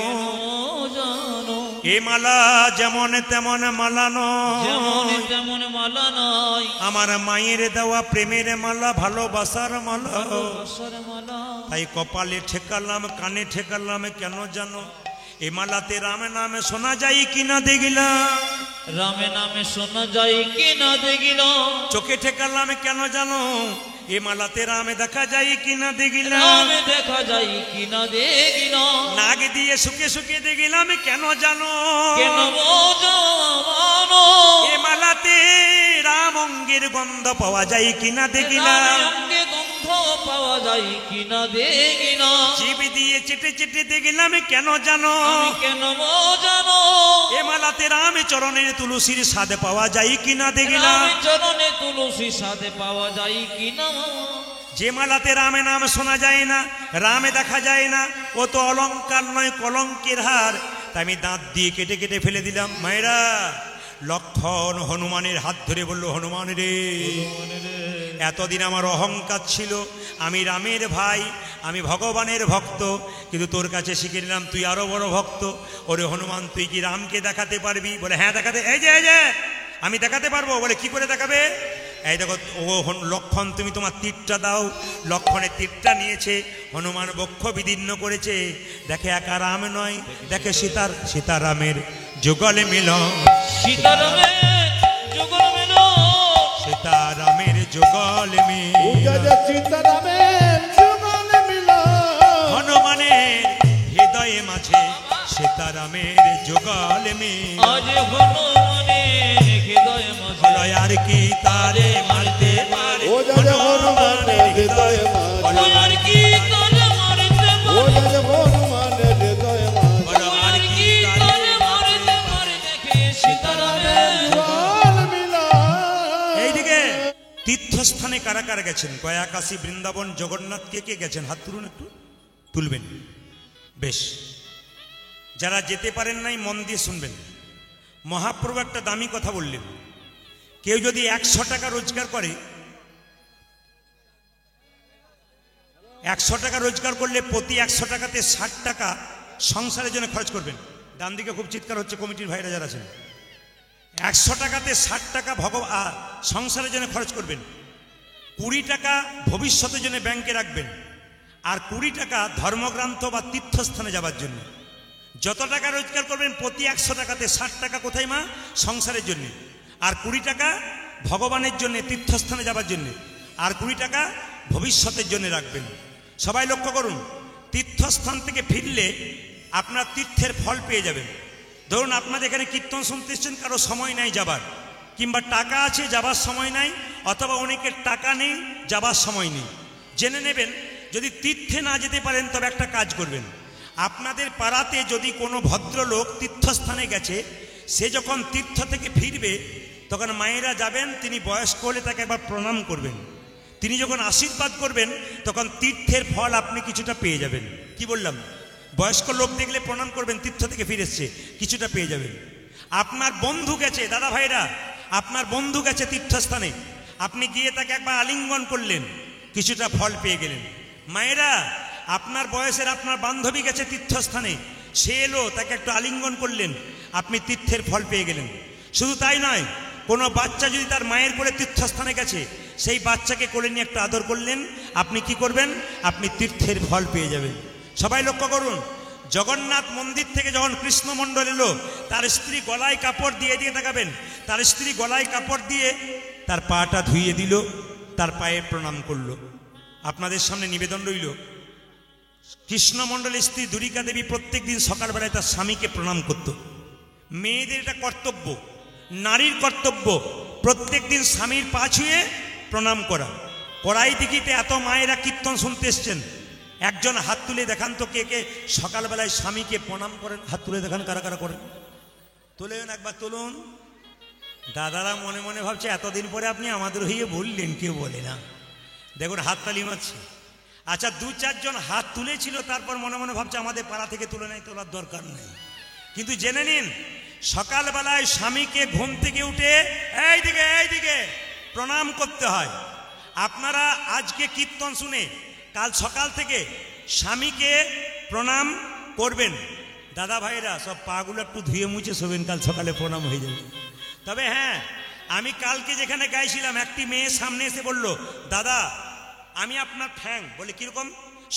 এ মালা যেমন তেমন মালা নয়, আমার মায়ের দেওয়া প্রেমের মালা, ভালোবাসার মালা। তাই কপালে ঠেকালাম, কানে ঠেকালাম কেন জানো? এ মালাতে রাম নামে শোনা যায় কিনা দেখলাম, রামে নামে শোনা যায় কিনা দেখলাম। চোখে ঠেকালাম কেন জানো? এ মালাতে রামে দেখা যায় কিনা দেখলাম, দেখা যায় কিনা দেখলাম। নাক দিয়ে শুকে শুকে দেখলাম কেন জানো? কেন জানো? এ মালাতে রাম অঙ্গের গন্ধ পাওয়া যায় কিনা দেখলাম। অঙ্গে গন্ধ গন্ধ পাওয়া যায় কিনা দেখি না। জিভ দিয়ে চেটে চেটে দেখলাম কেন জানো, আমি কেন জানো, এ মালাতে রাম চরণের তুলসীর স্বাদ পাওয়া যায় কিনা দেখলাম। রাম চরণে তুলসী সাথে পাওয়া যায় কিনা। যে মালাতে রামে নাম শোনা যায় না, রামে দেখা যায় না, ও তো অলংকার নয় কলঙ্কের হার। তাই আমি দাঁত দিয়ে কেটে কেটে ফেলে দিলাম। মায়েরা, লক্ষণ হনুমানের হাত ধরে বলল, হনুমান রে, এতদিন আমার অহংকার ছিল, আমি রামের ভাই, আমি ভগবানের ভক্ত, কিন্তু তোর কাছে শিখে নিলাম তুই আরো বড় ভক্ত। ওরে হনুমান, তুই কি রামকে দেখাতে পারবি? বলে হ্যাঁ দেখাতে, এই যে আমি দেখাতে পারবো। বলে কি করে দেখাবে? এই দেখো ও লক্ষণ, তুমি তোমার তীরটা দাও। লক্ষণের তীরটা নিয়েছে, হনুমান বক্ষ বিদীর্ণ করেছে। দেখে একা রাম নয়, দেখে সীতারামের যুগলে মিলন, সীতারামের যুগল মিলন, সীতারামের যুগলে হনুমানের হৃদয়ে মাঝে সীতারামের যুগলে মিলন। আজ হনুমানের হৃদয় মাঝে আর কি তারে মারতে পারে, হনুমানের হৃদয়ে মাঝে আর কি তারে মারতে পারে, আর কি তারে মারতে পারে, দেখে সীতারামের এইদিকে তীর্থস্থানে কারা কারা গেছেন? গয়া, কাশী, বৃন্দাবন, জগন্নাথ, কে কে গেছেন? হাত তুলুন, একটু তুলবেন। বেশ, যারা যেতে পারেন নাই মন দিয়ে শুনবেন। মহাপ্রভু একটা দামি কথা বললেন, কেউ যদি 100 টাকা রোজগার করে, 100 টাকা রোজগার করলে প্রতি 100 টাকাতে 60 টাকা সংসারের জন্য খরচ করবেন। ডান দিকে খুব চিৎকার হচ্ছে কমিটির ভাইরা যারা আছেন। 100 টাকাতে 60 টাকা সংসারের জন্য খরচ করবেন, 20 টাকা ভবিষ্যতের জন্য ব্যাংকে রাখবেন, আর 20 টাকা ধর্মগ্রন্থ বা তীর্থস্থানে যাবার জন্য। যত টাকা রোজগার করবেন প্রতি 100 টাকাতে 60 টাকা কোথায় মা? সংসারের জন্য, আর 20 টাকা ভগবানের জন্য তীর্থস্থানে যাবার জন্য, আর 20 টাকা ভবিষ্যতের জন্য রাখবেন। সবাই লক্ষ্য করুন, তীর্থস্থান থেকে ফিরলে আপনার তীর্থের ফল পেয়ে যাবেন। ধরুন আপনাদের এখানে কীর্তন শুনতে এসছেন, কারো সময় নাই যাবার, কিংবা টাকা আছে যাবার সময় নাই, অথবা অনেকের টাকা নেই যাবার সময় নেই। জেনে নেবেন, যদি তীর্থে না যেতে পারেন তবে একটা কাজ করবেন। আপনাদের পাড়াতে যদি কোনো ভদ্রলোক তীর্থস্থানে গেছে, সে যখন তীর্থ থেকে ফিরবে তখন মায়েরা যাবেন, তিনি বয়স্ক হলে তাকে একবার প্রণাম করবেন। তিনি যখন আশীর্বাদ করবেন তখন তীর্থের ফল আপনি কিছুটা পেয়ে যাবেন। কি বললাম? বয়স্ক লোক দেখলে প্রণাম করবেন, তীর্থ থেকে ফিরে এসছে, কিছুটা পেয়ে যাবেন। আপনার বন্ধু গেছে, দাদা ভাইরা, আপনার বন্ধু গেছে তীর্থস্থানে, আপনি গিয়ে তাকে একবার আলিঙ্গন করলেন, কিছুটা ফল পেয়ে গেলেন। মায়েরা, আপনার বয়সের আপনার বান্ধবী গেছে তীর্থস্থানে, সে এলো, তাকে একটু আলিঙ্গন করলেন, আপনি তীর্থের ফল পেয়ে গেলেন। শুধু তাই নয়, কোনো বাচ্চা যদি তার মায়ের কোলে তীর্থস্থানে গেছে, সেই বাচ্চাকে কোলে নিয়ে একটু আদর করলেন, আপনি কি করবেন? আপনি তীর্থের ফল পেয়ে যাবেন। সবাই লক্ষ্য করুন, জগন্নাথ মন্দির থেকে যখন কৃষ্ণমণ্ডল এলো, তার স্ত্রী গলায় কাপড় দিয়ে দিয়ে তাকাবেন, তার স্ত্রী গলায় কাপড় দিয়ে তার পাটা ধুইয়ে দিল, তার পায়ে প্রণাম করলো। আপনাদের সামনে নিবেদন রইল, কৃষ্ণমণ্ডলের স্ত্রী দুরিকা দেবী প্রত্যেক দিন সকালবেলায় তার স্বামীকে প্রণাম করত। মেয়েদের এটা কর্তব্য, নারীর কর্তব্য, প্রত্যেক দিন স্বামীর পা ছুঁয়ে প্রণাম করা। কড়াই দিঘিতে এত মায়েরা কীর্তন শুনতে এসছেন, একজন হাত তুলে দেখান তো কে কে সকালবেলায় স্বামীকে প্রণাম করেন? হাত তুলে দেখান কারা কারা করেন, তুলেন, একবার তুলুন। দাদারা মনে মনে ভাবছে এতদিন পরে আপনি আমাদের হয়ে বললেন, কেউ বলে না। দেখুন হাততালি মারছে। আচ্ছা, 2-4 জন হাত তুলেছিল, তারপর মনে মনে ভাবছে আমাদের পাড়া থেকে তুলে নেই, তোলার দরকার নেই। কিন্তু জেনে নিন, সকালবেলায় স্বামীকে ঘুম থেকে উঠে এইদিকে প্রণাম করতে হয়। আপনারা আজকে কীর্তন শুনে কাল সকাল থেকে স্বামীকে প্রণাম করবেন। দাদা ভাইরা সব পাগুলো একটু ধুয়ে মুছে শোবেন, কাল সকালে প্রণাম হয়ে যাবে। তবে হ্যাঁ, আমি কালকে যেখানে গাইছিলাম, একটি মেয়ে সামনে এসে বলল, দাদা আমি আপনার ফ্যান। বলে কিরকম?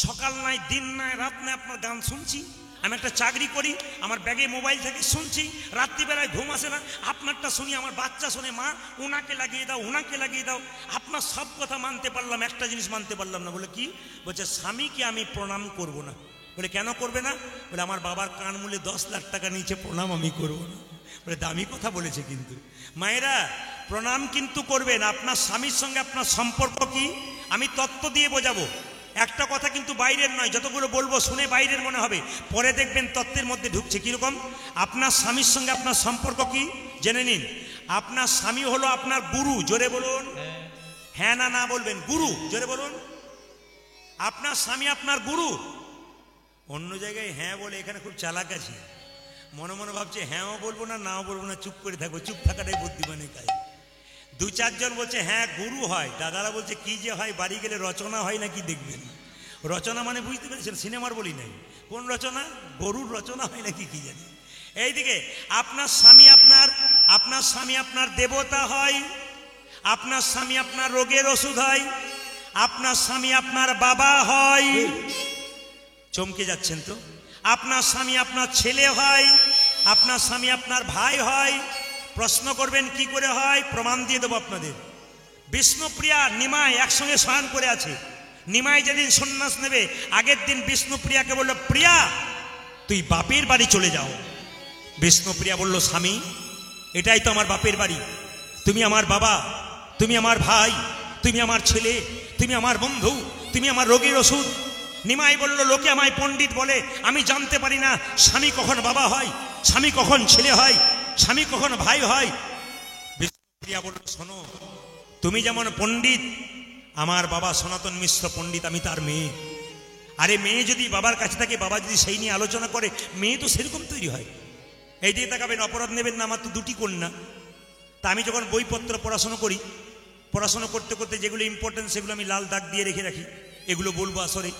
সকাল নাই, দিন নাই, রাত নাই, আপনার গান শুনছি। আমি একটা চাকরি করি, আমার ব্যাগে মোবাইল থেকে শুনছি, রাত্রিবেলায় ঘুম আসে না, আপনারটা শুনি, আমার বাচ্চা শোনে, মা ওনাকে লাগিয়ে দাও, ওনাকে লাগিয়ে দাও। আপনার সব কথা মানতে পারলাম, একটা জিনিস মানতে পারলাম না। বলে কি? বলছে স্বামীকে আমি প্রণাম করব না। বলে কেন করবে না? বলে আমার বাবার কান মূলে 10 লাখ টাকা নিচে প্রণাম আমি করব না। বলে দামি কথা বলেছে। কিন্তু মায়েরা, প্রণাম কিন্তু করবেন। আপনার স্বামীর সঙ্গে আপনার সম্পর্ক কি? আমি তত্ত্ব দিয়ে বোঝাবো। একটা কথা কিন্তু বাইরের নয়, যতগুলো বলবো শুনে বাইরের মনে হবে, পরে দেখবেন তত্ত্বের মধ্যে ঢুকছে। কিরকম? আপনার স্বামীর সঙ্গে আপনার সম্পর্ক কি জেনে নিন। আপনার স্বামী হলো আপনার গুরু, জোরে বলুন। হ্যাঁ না না বলবেন, গুরু, জোরে বলুন। আপনার স্বামী আপনার গুরু। অন্য জায়গায় হ্যাঁ বলে, এখানে খুব চালাক আছে, মনে মনে ভাবছে হ্যাঁও বলবো না নাও বলবো না, চুপ করে থাকবো। চুপ থাকাটাই বুদ্ধিমানের কাজ। দু চারজন বলছে হ্যাঁ গুরু হয়, দাদারা বলছে কি যে হয়, বাড়ি গেলে রচনা হয় নাকি দেখবেন। রচনা মানে বুঝতে পেরেছেন, সিনেমার বলি নাই, কোন রচনা? গরুর রচনা হয় নাকি কি জানি। এইদিকে আপনার স্বামী আপনার দেবতা হয়, আপনার স্বামী আপনার রোগের ওষুধ হয়, আপনার স্বামী আপনার বাবা হয়। চমকে যাচ্ছেন তো? আপনার স্বামী আপনার ছেলে হয়, আপনার স্বামী আপনার ভাই হয়। প্রশ্ন করবেন কি করে হয়? প্রমাণ দিয়ে দেবো আপনাদের। বিষ্ণুপ্রিয়া নিমাই একসঙ্গে শয়ন করে আছে। নিমাই যেদিন সন্ন্যাস নেবে, আগের দিন বিষ্ণুপ্রিয়াকে বলল, প্রিয়া তুই বাপের বাড়ি চলে যাও। বিষ্ণুপ্রিয়া বলল, স্বামী এটাই তো আমার বাপের বাড়ি, তুমি আমার বাবা, তুমি আমার ভাই, তুমি আমার ছেলে, তুমি আমার বন্ধু, তুমি আমার রোগীর ওষুধ। নিমাই বলল, লোকে আমায় পণ্ডিত বলে, আমি জানতে পারি না স্বামী কখন বাবা হয়, স্বামী কখন ছেলে হয়, স্বামী কখন ভাই হয়। বিষ্ণুপ্রিয়া বলল, শোনো, তুমি যেমন পণ্ডিত, আমার বাবা সনাতন মিশ্র পণ্ডিত, আমি তার মেয়ে। আরে মেয়ে যদি বাবার কাছে থাকে, বাবা যদি সেই নিয়ে আলোচনা করে, মেয়ে তো সেরকম তৈরি হয়। এই দিয়ে তাকাবেন, অপরাধ নেবেন না, আমার তো দুটি কন্যা। তা আমি যখন বইপত্র পড়াশোনা করি, পড়াশোনা করতে করতে যেগুলো ইম্পর্টেন্ট সেগুলো আমি লাল দাগ দিয়ে রেখে রাখি, এগুলো বলবো আসরে।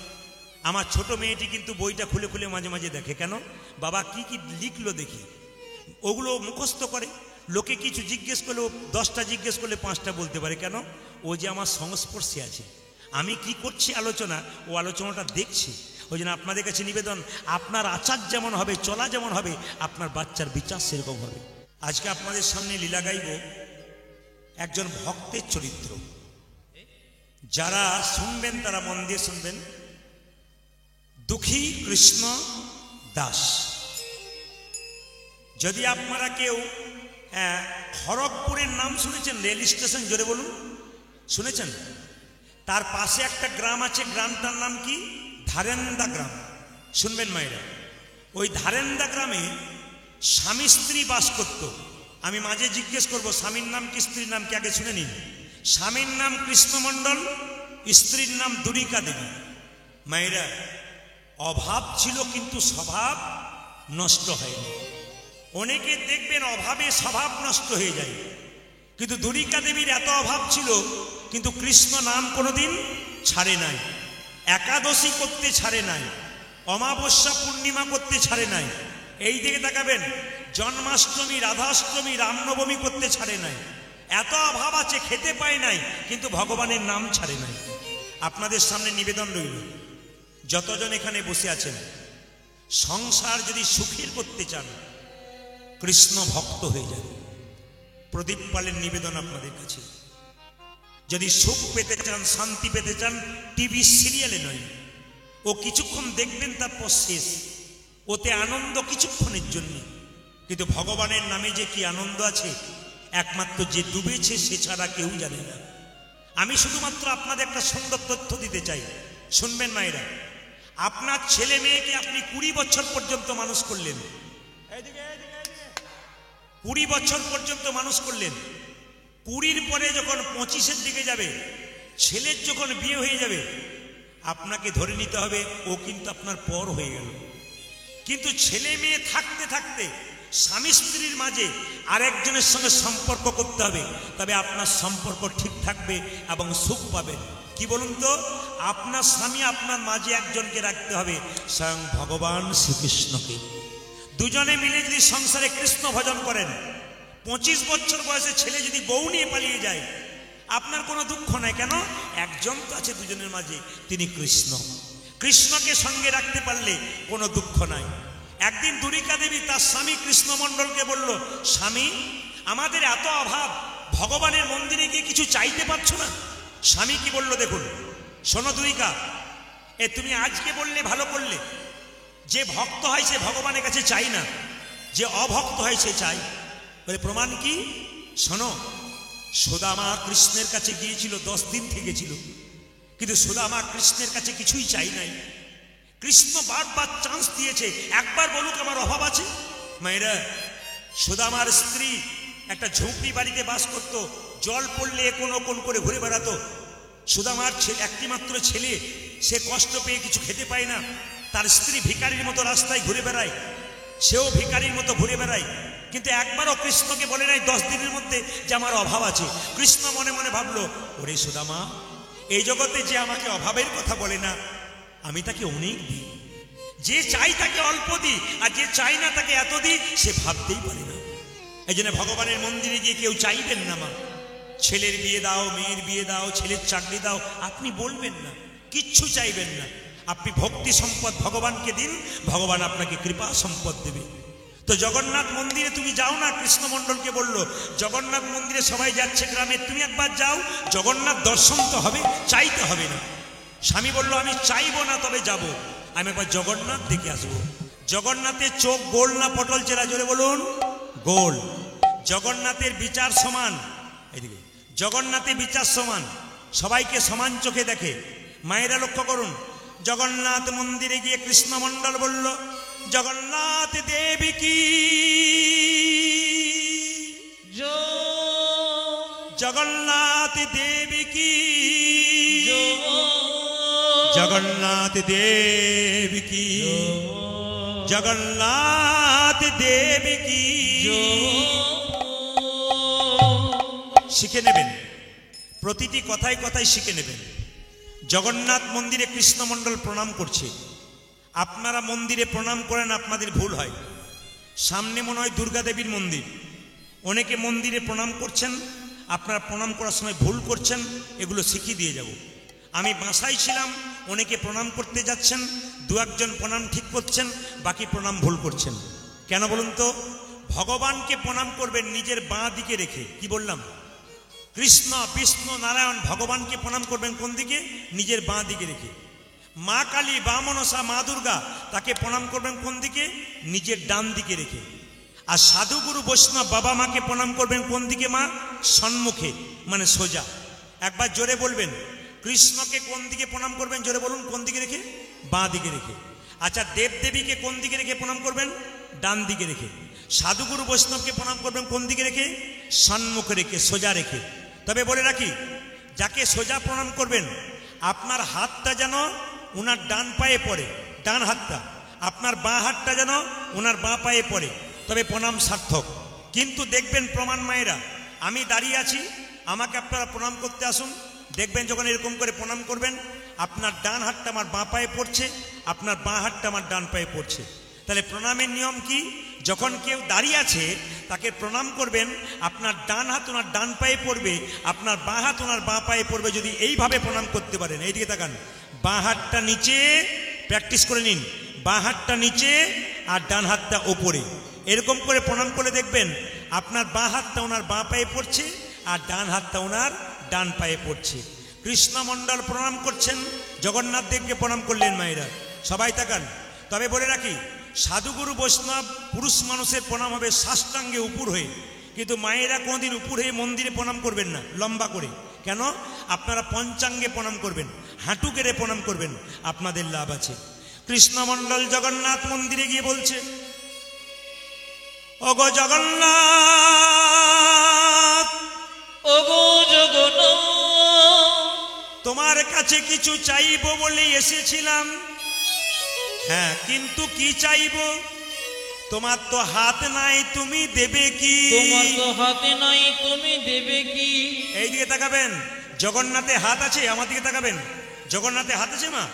আমার ছোট মেয়েটি কিন্তু বইটা খুলে খুলে মাঝে মাঝে দেখে, কেন বাবা কি কি লিখলো দেখি। ওগুলো মুখস্থ করে, লোকে কিছু জিজ্ঞেস করলে 10টা জিজ্ঞেস করলে 5টা বলতে পারে। কেন? ও যে আমার সংস্পর্শে আছে, আমি কি করছি আলোচনা, ও আলোচনাটা দেখছি। ওই জন্য আপনাদের কাছে নিবেদন, আপনার আচার যেমন হবে, চলা যেমন হবে, আপনার বাচ্চার বিচার সেরকম হবে। আজকে আপনাদের সামনে লীলা গাইব একজন ভক্তের চরিত্র। যারা শুনবেন তারা মন দিয়ে শুনবেন। দুঃখী কৃষ্ণ দাস। যদি আপনারা কেউ খড়গপুরের নাম শুনেছেন, রেল স্টেশন, জোরে বলুন, শুনেছেন? তার পাশে একটা গ্রাম আছে, গ্রামটার নাম কি? ধারেন্দা গ্রাম। শুনবেন মায়েরা, ওই ধারেন্দা গ্রামে স্বামী স্ত্রী বাস করত। আমি মাঝে জিজ্ঞেস করব স্বামীর নাম কি স্ত্রীর নাম কি, আগে শুনে নিন। স্বামীর নাম কৃষ্ণমণ্ডল, স্ত্রীর নাম দুরিকা দেবী। মায়েরা, অভাব ছিল কিন্তু স্বভাব নষ্ট হয়নি। অনেকে দেখবেন অভাবে স্বভাব নষ্ট হয়ে যায়, কিন্তু দুরিকা দেবীর এত অভাব ছিল, কিন্তু কৃষ্ণ নাম কোনোদিন ছাড়ে নাই। একাদশী করতে ছাড়ে নাই, অমাবস্যা পূর্ণিমা করতে ছাড়ে নাই। এই দিকে তাকাবেন, জন্মাষ্টমী, রাধাষ্টমী, রামনবমী করতে ছাড়ে নাই। এত অভাব আছে, খেতে পায় নাই, কিন্তু ভগবানের নাম ছাড়ে নাই। আপনাদের সামনে নিবেদন রইল, যতজন এখানে বসে আছেন, সংসার যদি সুখের করতে চান, কৃষ্ণ ভক্ত হয়ে যাবে। প্রদীপ পালের নিবেদন আপনাদের কাছে, যদি সুখ পেতে চান, শান্তি পেতে চান, টিভি সিরিয়ালে নয়। ও কিছুক্ষণ দেখবেন, তারপর শেষ। ওতে আনন্দ কিছুক্ষণের জন্য, কিন্তু ভগবানের নামে যে কি আনন্দ আছে, একমাত্র যে ডুবেছে সে ছাড়া কেউ জানে না। আমি শুধুমাত্র আপনাদের একটা সুন্দর তথ্য দিতে চাই, শুনবেন মায়েরা। আপনার ছেলে মেয়েকে আপনি 20 বছর পর্যন্ত মানুষ করলেন, 20 বছর পর্যন্ত মানুষ করলেন। 20-র পরে যখন 25-এর দিকে যাবে, ছেলের যখন বিয়ে হয়ে যাবে, আপনাকে ধরে নিতে হবে ও কিন্তু আপনার পর হয়ে গেল। কিন্তু ছেলে মেয়ে থাকতে থাকতে স্বামী স্ত্রীর মাঝে আরেকজনের সঙ্গে সম্পর্ক করতে হবে, তবে আপনার সম্পর্ক ঠিক থাকবে এবং সুখ পাবেন। কি বলুন তো? আপনার স্বামী আপনার মাঝে একজনকে রাখতে হবে, স্বয়ং ভগবান শ্রীকৃষ্ণকে। দুজনে মিলে যদি সংসারে কৃষ্ণ ভজন করেন, 25 বছর বয়সে ছেলে যদি বউ নিয়ে পালিয়ে যায়, আপনার কোনো দুঃখ নাই। কেন? একজন তো আছে দুজনের মাঝে, তিনি কৃষ্ণ। কৃষ্ণকে সঙ্গে রাখতে পারলে কোনো দুঃখ নাই। একদিন দুরিকা দেবী তার স্বামী কৃষ্ণমণ্ডলকে বলল, স্বামী আমাদের এত অভাব, ভগবানের মন্দিরে গিয়ে কিছু চাইতে পারছো না? স্বামী কি বলল দেখুন, শোনো দুরিকা, তুমি আজকে বললে ভালো করলে, যে ভক্ত হয় সে ভগবানের কাছে চাই না, যে অভক্ত হয় সে চাই। বলে প্রমাণ কি? শোনো, সুদামা কৃষ্ণের কাছে গিয়েছিল, 10 দিন থেকেছিল। কিন্তু সুদামা কৃষ্ণের কাছে কিছুই চাই নাই। কৃষ্ণ বারবার চান্স দিয়েছে, একবার বলুক আমার অভাব আছে। মায়েরা, সুদামার স্ত্রী একটা ঝুঁপড়ি বাড়িতে বাস করত, জল পড়লে কোন কোন করে ঘুরে বেড়াতো। সুদামার একটি মাত্র ছেলে, সে কষ্ট পেয়ে কিছু খেতে পায় না, তার স্ত্রী ভিখারির মতো রাস্তায় ঘুরে বেড়ায়, সেও ভিখারির মতো ঘুরে বেড়ায়। কিন্তু একবারও কৃষ্ণকে বলে নাই 10 দিনের মধ্যে যে আমার অভাব আছে। কৃষ্ণ মনে মনে ভাবলো, ওরে সুদামা, এই জগতে যে আমাকে অভাবের কথা বলে না, আমি তাকে অনেক দিই। যে চাই তাকে অল্প দিই, আর যে চাই না তাকে এত দিই, সে ভাবতেই পারে না। এই জন্য ভগবানের মন্দিরে গিয়ে কেউ চাইবেন না, মা ছেলের বিয়ে দাও, মেয়ের বিয়ে দাও, ছেলের চাকরি দাও, আপনি বলবেন না, কিচ্ছু চাইবেন না। আপনি ভক্তি সম্পদ ভগবানকে দিন, ভগবান আপনাকে কৃপা সম্পদ দেবে। তো জগন্নাথ মন্দিরে তুমি যাও না, কৃষ্ণমণ্ডলকে বলল, জগন্নাথ মন্দিরে সবাই যাচ্ছে গ্রামে, তুমি একবার যাও, জগন্নাথ দর্শন তো হবে, চাইতে হবে না। স্বামী বলল, আমি চাইবো না, তবে যাব, আমি একবার জগন্নাথ দেখে আসবো। জগন্নাথের চোখ গোল না পটল চেরা? জোরে বলুন, গোল। জগন্নাথের বিচার সমান, এদিকে জগন্নাথের বিচার সমান, সবাইকে সমান চোখে দেখে। মায়েরা লক্ষ্য করুন, জগন্নাথ মন্দিরে গিয়ে কৃষ্ণমণ্ডল বলল, জগন্নাথ দেবী কি, জগন্নাথ দেবী কি, জগন্নাথ দেবী কি, জগন্নাথ দেবী কি। শিখে নেবেন, প্রতিটি কথায় কথায় শিখে নেবেন। জগন্নাথ মন্দিরে কৃষ্ণমণ্ডল প্রণাম করছে, আপনারা মন্দিরে প্রণাম করেন, আপনাদের ভুল হয়। সামনে মনে হয় দুর্গা দেবীর মন্দির, অনেকে মন্দিরে প্রণাম করছেন, আপনারা প্রণাম করার সময় ভুল করছেন, এগুলো শিখিয়ে দিয়ে যাব। আমি বাসায় ছিলাম, অনেকে প্রণাম করতে যাচ্ছেন, 2-1 প্রণাম ঠিক করছেন, বাকি প্রণাম ভুল করছেন। কেন বলুন তো? ভগবানকে প্রণাম করবেন নিজের বাঁ দিকে রেখে। কি বললাম? কৃষ্ণ, বিষ্ণু, নারায়ণ, ভগবানকে প্রণাম করবেন কোন দিকে? নিজের বাঁ দিকে রেখে। মা কালী, বামনসা, মা দুর্গা, তাকে প্রণাম করবেন কোন দিকে? নিজের ডান দিকে রেখে। আর সাধুগুরু বৈষ্ণব বাবা মাকে প্রণাম করবেন কোন দিকে? মা সম্মুখে, মানে সোজা। একবার জোরে বলবেন, কৃষ্ণকে কোন দিকে প্রণাম করবেন? জোরে বলুন, কোন দিকে রেখে? বাঁ দিকে রেখে। আচ্ছা, দেবদেবীকে কোন দিকে রেখে প্রণাম করবেন? ডান দিকে রেখে। সাধুগুরু বৈষ্ণবকে প্রণাম করবেন কোন দিকে রেখে? সম্মুখে রেখে, সোজা রেখে। তবে বলে রাখি, যাকে সোজা প্রণাম করবেন, আপনার হাতটা যেন ওনার ডান পায়ে পড়ে, ডান হাতটা, আপনার বাঁ হাতটা যেন ওনার বাঁ পায়ে পড়ে, তবে প্রণাম সার্থক। কিন্তু দেখবেন প্রমাণ মায়েরা, আমি দাঁড়িয়ে আছি, আমাকে আপনারা প্রণাম করতে আসুন, দেখবেন যখন এরকম করে প্রণাম করবেন, আপনার ডান হাতটা আমার বাঁ পায়ে পড়ছে, আপনার বাঁ হাতটা আমার ডান পায়ে পড়ছে। তাহলে প্রণামের নিয়ম কি? যখন কেউ দাঁড়িয়ে আছে তাকে প্রণাম করবেন, আপনার ডান হাত ওনার ডান পায়ে পড়বে, আপনার বাঁ হাত ওনার বাঁ পায়ে পড়বে। যদি এইভাবে প্রণাম করতে পারেন, এইদিকে তাকান, বাঁ হাতটা নিচে, প্র্যাকটিস করে নিন, বাঁ হাতটা নিচে আর ডান হাতটা ওপরে, এরকম করে প্রণাম করে দেখবেন আপনার বাঁ হাতটা ওনার বাঁ পায়ে পড়ছে আর ডান হাতটা ওনার ডান পায়ে পড়ছে। কৃষ্ণমণ্ডল প্রণাম করছেন, জগন্নাথ দেবকে প্রণাম করলেন মায়েরা, সবাই তাকান। তবে বলে রাখি, সাধুগুরু বৈষ্ণব পুরুষ মানুষের প্রণাম হবে সাষ্টাঙ্গে উপর হয়ে, কিন্তু মায়েরা কোনোদিন উপর হয়ে মন্দিরে প্রণাম করবেন না, লম্বা করে। কেন? আপনারা পঞ্চাঙ্গে প্রণাম করবেন, হাঁটু গেড়ে প্রণাম করবেন, আপনাদের লাভ আছে। কৃষ্ণমণ্ডল জগন্নাথ মন্দিরে গিয়ে বলছে, ওগো জগন্নাথ, ওগো জগন্নাথ, তোমার কাছে কিছু চাইবো বলে এসেছিলাম। হ্যাঁ, কিন্তু কি চাইবো? তোমার তো হাত নাই, তুমি দেবে কি? তোমার তো হাতে নাই, তুমি দেবে কি? এই দিকে তাকাবেন, জগন্নাথে হাত আছে, আমার দিকে তাকাবেন, জগন্নাথে হাত আছে মা?